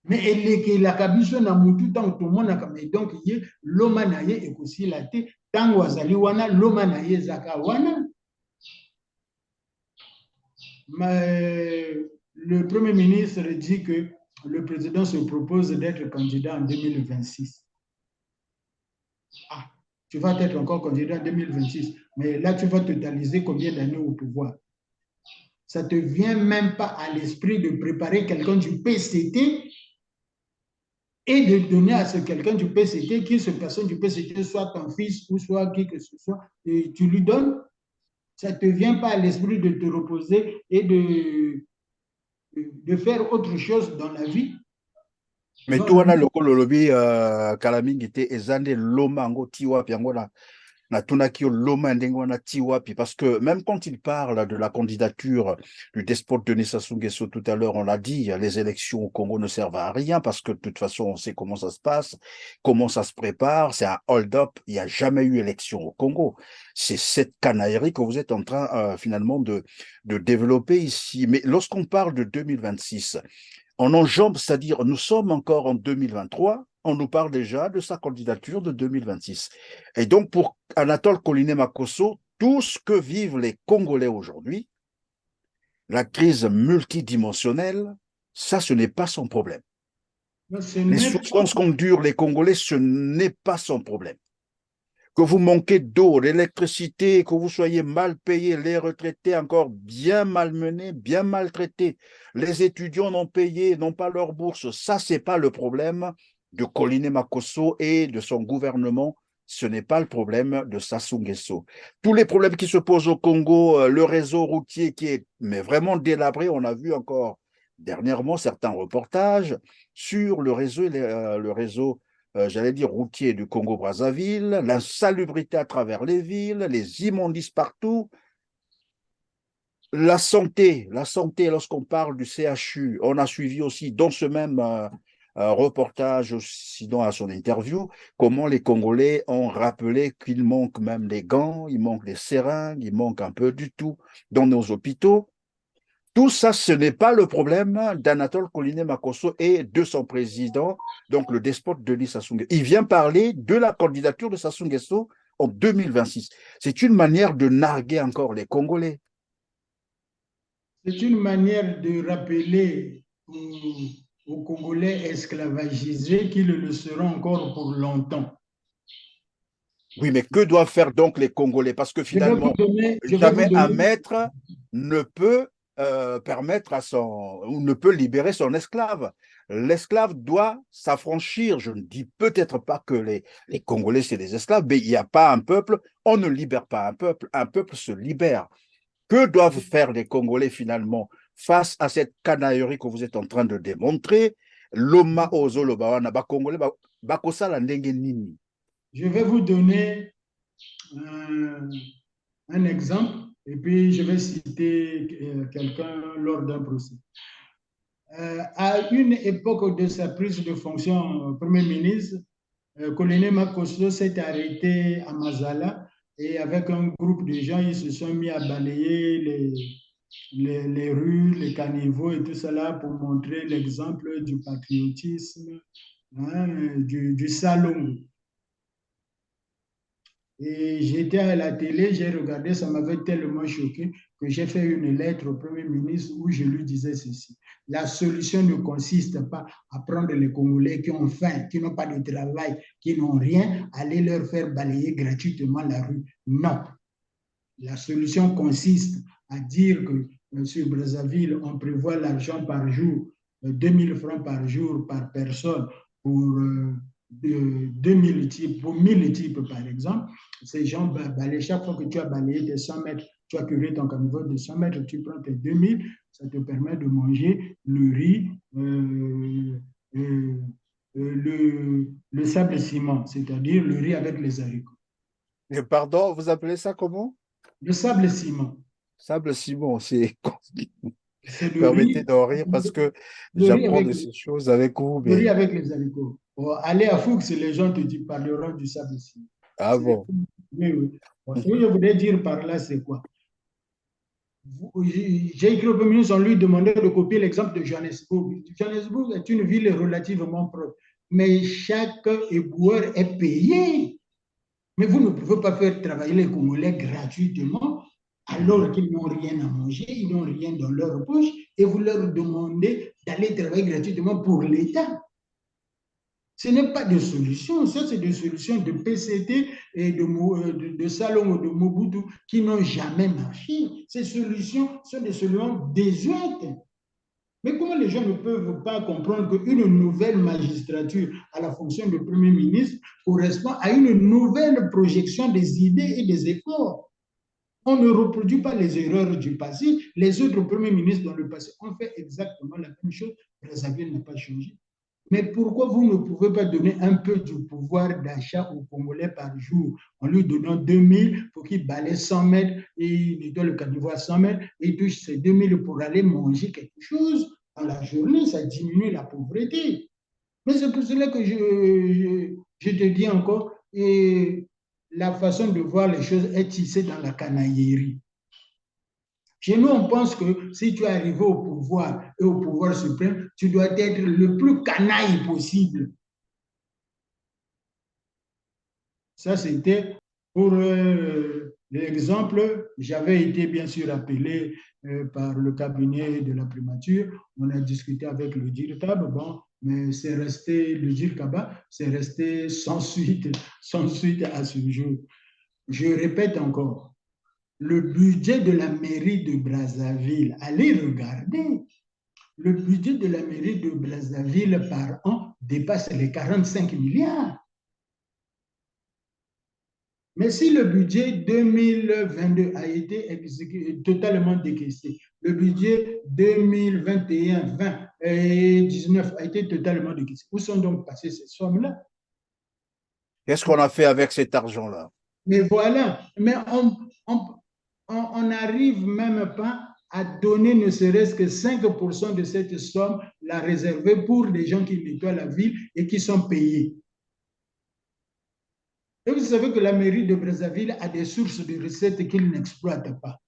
Mais elekelaka biso na mutu ntango tomonaka mais donc ye loma na ye ekosila te ntango azali wana loma na ye ezaka wana. Le Premier ministre dit que le président se propose d'être candidat en 2026. Ah, tu vas être encore candidat en 2026, mais là tu vas totaliser combien d'années au pouvoir? Ça ne te vient même pas à l'esprit de préparer quelqu'un du PCT et de donner à ce quelqu'un du PCT, qui ce personne du PCT soit ton fils ou soit qui que ce soit, et tu lui donnes, ça ne te vient pas à l'esprit de te reposer et de faire autre chose dans la vie. Mais toi, le lobby Kalamingi te ezande lomango tiwa piangola. Parce que même quand il parle de la candidature du despote Denis Sassou Nguesso tout à l'heure, on l'a dit, les élections au Congo ne servent à rien parce que de toute façon, on sait comment ça se passe, comment ça se prépare, c'est un hold-up, il n'y a jamais eu élection au Congo. C'est cette canaillerie que vous êtes en train finalement de développer ici. Mais lorsqu'on parle de 2026, on enjambe, c'est-à-dire nous sommes encore en 2023, on nous parle déjà de sa candidature de 2026. Et donc pour Anatole Koliné-Makosso, tout ce que vivent les Congolais aujourd'hui, la crise multidimensionnelle, ça, ce n'est pas son problème. Les souffrances qu'endurent les Congolais, ce n'est pas son problème. Que vous manquez d'eau, d'électricité, que vous soyez mal payés, les retraités encore bien malmenés, bien maltraités, les étudiants non payés, n'ont pas leur bourse, ça, c'est pas le problème de Koliné-Makosso et de son gouvernement, ce n'est pas le problème de Sassou Nguesso. Tous les problèmes qui se posent au Congo, le réseau routier qui est mais vraiment délabré, on a vu encore dernièrement certains reportages sur le réseau j'allais dire routier du Congo-Brazzaville, l'insalubrité à travers les villes, les immondices partout. La santé, lorsqu'on parle du CHU, on a suivi aussi dans ce même reportage, sinon à son interview, comment les Congolais ont rappelé qu'il manque même des gants, il manque des seringues, il manque un peu du tout dans nos hôpitaux. Tout ça, ce n'est pas le problème d'Anatole Koliné-Makosso et de son président, donc le despote Denis Sassou Nguesso. Il vient parler de la candidature de Sassou Nguesso en 2026. C'est une manière de narguer encore les Congolais. C'est une manière de rappeler aux Congolais esclavagisés qu'ils le seront encore pour longtemps. Oui, mais que doivent faire donc les Congolais? Parce que finalement, jamais un maître ne peut permettre ou ne peut libérer son esclave. L'esclave doit s'affranchir. Je ne dis peut-être pas que les Congolais, c'est des esclaves, mais il n'y a pas un peuple, on ne libère pas un peuple se libère. Que doivent faire les Congolais finalement face à cette canaillerie que vous êtes en train de démontrer? Loma ozo lobawana, ba Congolais, bakosala ndenge nini? Je vais vous donner un exemple et puis je vais citer quelqu'un lors d'un procès. À une époque de sa prise de fonction Premier ministre, colonel Makosso s'est arrêté à Mazala et avec un groupe de gens, ils se sont mis à balayer les rues, les caniveaux et tout cela pour montrer l'exemple du patriotisme, hein, du salon. Et j'étais à la télé, j'ai regardé, ça m'avait tellement choqué que j'ai fait une lettre au Premier ministre où je lui disais ceci. La solution ne consiste pas à prendre les Congolais qui ont faim, qui n'ont pas de travail, qui n'ont rien, aller leur faire balayer gratuitement la rue. Non. La solution consiste à dire que sur Brazzaville, on prévoit l'argent par jour, 2000 francs par jour par personne pour 2000 types, pour 1000 types par exemple. Ces gens balayent, chaque fois que tu as balayé tes 100 mètres, tu as curé ton caniveau de 100 mètres, tu prends tes 2000, ça te permet de manger le riz, le sable ciment, c'est-à-dire le riz avec les haricots. Et pardon, vous appelez ça comment? Le sable ciment. Sable Simon, c'est... C'est Permettez d'en rire parce que j'apprends de ces choses avec vous, le riz mais... avec les haricots. Bon, allez à Fuchs, les gens te parleront du sable ciment. Ah bon? Oui, oui. Bon, ce que je voulais dire par là, c'est quoi? J'ai écrit au Premier ministre, on lui demandait de copier l'exemple de Johannesburg. Johannesburg est une ville relativement propre, mais chaque éboueur est payé. Mais vous ne pouvez pas faire travailler les Congolais gratuitement alors qu'ils n'ont rien à manger, ils n'ont rien dans leur poche, et vous leur demandez d'aller travailler gratuitement pour l'État. Ce n'est pas de solution, ça c'est des solutions de PCT et de Salom ou de Mobutu qui n'ont jamais marché. Ces solutions sont des solutions désuètes. Mais comment les gens ne peuvent pas comprendre qu'une nouvelle magistrature à la fonction de Premier ministre correspond à une nouvelle projection des idées et des efforts? On ne reproduit pas les erreurs du passé. Les autres premiers ministres dans le passé ont fait exactement la même chose. Brazzaville n'a pas changé. Mais pourquoi vous ne pouvez pas donner un peu du pouvoir d'achat aux Congolais par jour en lui donnant 2000 pour qu'il balaye 100 mètres et il nettoie le caniveau à 100 mètres et il touche ces 2000 pour aller manger quelque chose dans la journée, ça diminue la pauvreté. Mais c'est pour cela que je te dis encore, et la façon de voir les choses est tissée dans la canaillerie. Chez nous, on pense que si tu es arrivé au pouvoir et au pouvoir suprême, tu dois être le plus canaille possible. Ça, c'était pour l'exemple. J'avais été bien sûr appelé par le cabinet de la primature. On a discuté avec le DIRCAB, bon, mais c'est resté, le DIRCABA, c'est resté sans suite à ce jour. Je répète encore, le budget de la mairie de Brazzaville, allez regarder, le budget de la mairie de Brazzaville par an dépasse les 45 milliards. Mais si le budget 2022 a été totalement décaissé, le budget 2021, 20 et 19 a été totalement décaissé, où sont donc passées ces sommes-là? Qu'est-ce qu'on a fait avec cet argent-là? Mais voilà, mais on n'arrive même pas à donner ne serait-ce que 5% de cette somme, la réserver pour des gens qui nettoient la ville et qui sont payés. Et vous savez que la mairie de Brazzaville a des sources de recettes qu'ils n'exploitent pas.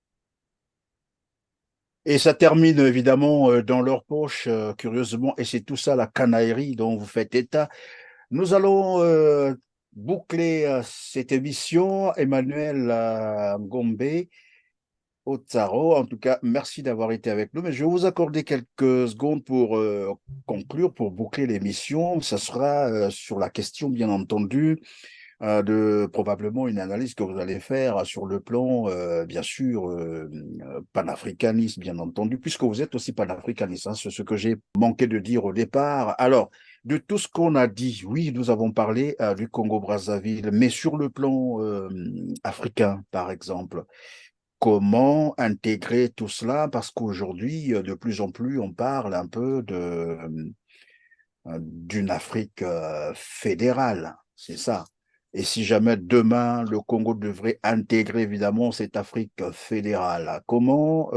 Et ça termine évidemment dans leur poche, curieusement, et c'est tout ça la canaillerie dont vous faites état. Nous allons boucler cette émission. Emmanuel Ngombe Otsaro, en tout cas, merci d'avoir été avec nous, mais je vais vous accorder quelques secondes pour conclure, pour boucler l'émission. Ça sera sur la question, bien entendu, de probablement une analyse que vous allez faire sur le plan, bien sûr, panafricaniste, bien entendu, puisque vous êtes aussi panafricaniste, hein, c'est ce que j'ai manqué de dire au départ. Alors, de tout ce qu'on a dit, oui, nous avons parlé du Congo-Brazzaville, mais sur le plan africain, par exemple, comment intégrer tout cela? Parce qu'aujourd'hui, de plus en plus, on parle un peu d'une Afrique fédérale, c'est ça. Et si jamais demain, le Congo devrait intégrer évidemment cette Afrique fédérale, comment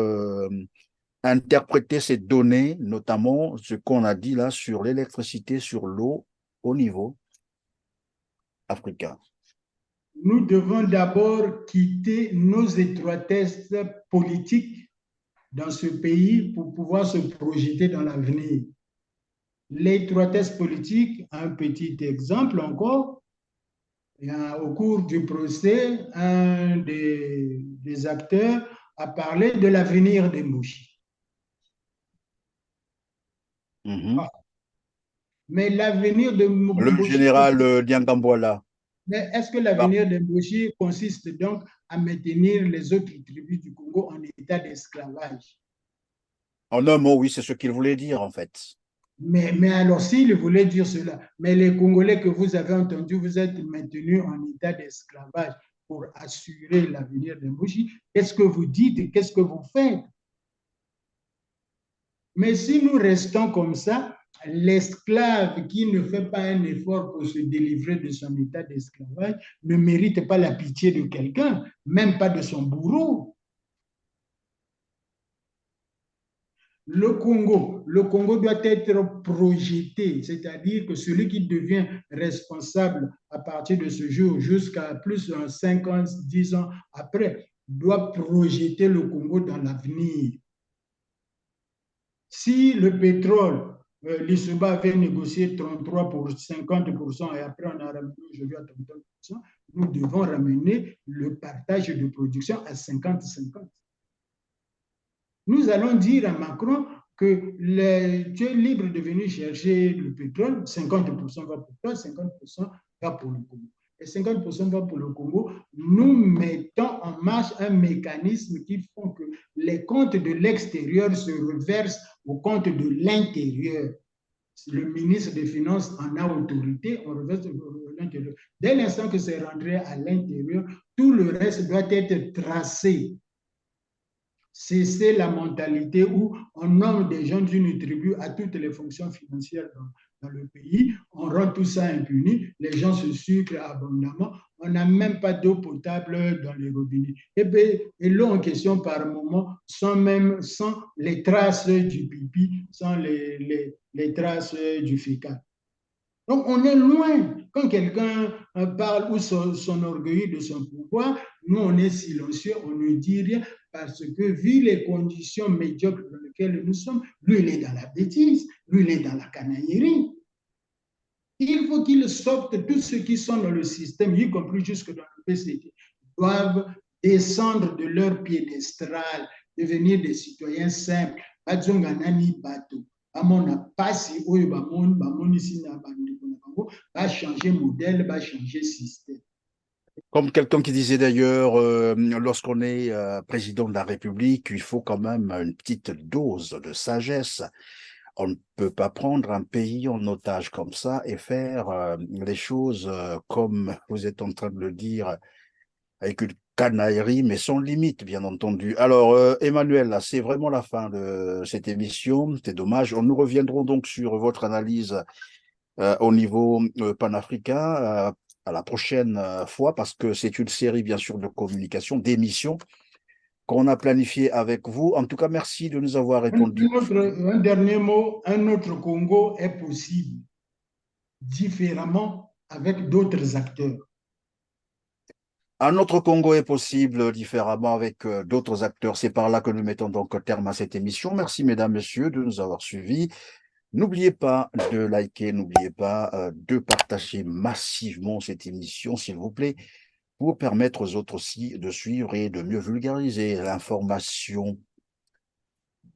interpréter ces données, notamment ce qu'on a dit là sur l'électricité, sur l'eau au niveau africain? Nous devons d'abord quitter nos étroitesses politiques dans ce pays pour pouvoir se projeter dans l'avenir. L'étroitesse politique, un petit exemple encore, au cours du procès, un des acteurs a parlé de l'avenir des Mouchi. Mais l'avenir de Le Mouchi, général Diangamboila. mais est-ce que l'avenir de Mouchi consiste donc à maintenir les autres tribus du Congo en état d'esclavage? En un mot, oui, c'est ce qu'il voulait dire en fait. Mais alors, s'il voulait dire cela, mais les Congolais que vous avez entendus, vous êtes maintenus en état d'esclavage pour assurer l'avenir de Mouchi, qu'est-ce que vous dites et qu'est-ce que vous faites? Mais si nous restons comme ça, l'esclave qui ne fait pas un effort pour se délivrer de son état d'esclavage ne mérite pas la pitié de quelqu'un, même pas de son bourreau. Le Congo doit être projeté, c'est-à-dire que celui qui devient responsable à partir de ce jour jusqu'à plus de 5 ans, 10 ans après, doit projeter le Congo dans l'avenir. Si le pétrole, l'ISOBA avait négocié 33 pour 50% et après on a ramené aujourd'hui à 33%, nous devons ramener le partage de production à 50-50. Nous allons dire à Macron que tu es libre de venir chercher le pétrole, 50% va pour toi, 50% va pour le Congo. Et 50% va pour le Congo, nous mettons en marche un mécanisme qui fait que les comptes de l'extérieur se reversent aux comptes de l'intérieur. Le ministre des Finances en a autorité, on reverse à l'intérieur. Dès l'instant que c'est rentré à l'intérieur, tout le reste doit être tracé. C'est la mentalité où on nomme des gens d'une tribu à toutes les fonctions financières dans le pays, on rend tout ça impuni, les gens se sucrent abondamment, on n'a même pas d'eau potable dans les robinets. Et l'eau en question, par moment, sans les traces du pipi, sans les traces du fécal. Donc, on est loin. Quand quelqu'un parle ou s'enorgueillit de son pouvoir, nous, on est silencieux, on ne dit rien, parce que vu les conditions médiocres dans lesquelles nous sommes, lui, il est dans la bêtise, lui, il est dans la canaillerie. Il faut qu'ils sortent, tous ceux qui sont dans le système, y compris jusque dans le PCT, doivent descendre de leur piédestal, devenir des citoyens simples. Va changer modèle, va changer système. Comme quelqu'un qui disait d'ailleurs, lorsqu'on est président de la République, il faut quand même une petite dose de sagesse. On ne peut pas prendre un pays en otage comme ça et faire les choses comme vous êtes en train de le dire, avec une canaillerie, mais sans limite, bien entendu. Alors, Emmanuel, là, c'est vraiment la fin de cette émission. C'est dommage. Nous reviendrons donc sur votre analyse au niveau panafricain à la prochaine fois, parce que c'est une série, bien sûr, de communication, d'émissions qu'on a planifiées avec vous. En tout cas, merci de nous avoir répondu. Un dernier mot, un autre Congo est possible différemment avec d'autres acteurs. Un autre Congo est possible différemment avec d'autres acteurs. C'est par là que nous mettons donc terme à cette émission. Merci, mesdames, messieurs, de nous avoir suivis. N'oubliez pas de liker, n'oubliez pas de partager massivement cette émission, s'il vous plaît, pour permettre aux autres aussi de suivre et de mieux vulgariser l'information.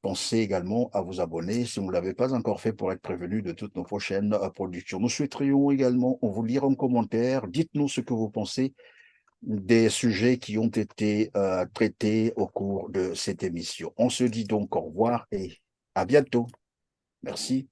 Pensez également à vous abonner si vous ne l'avez pas encore fait pour être prévenu de toutes nos prochaines productions. Nous souhaiterions également vous lire en commentaire. Dites-nous ce que vous pensez des sujets qui ont été traités au cours de cette émission. On se dit donc au revoir et à bientôt. Merci.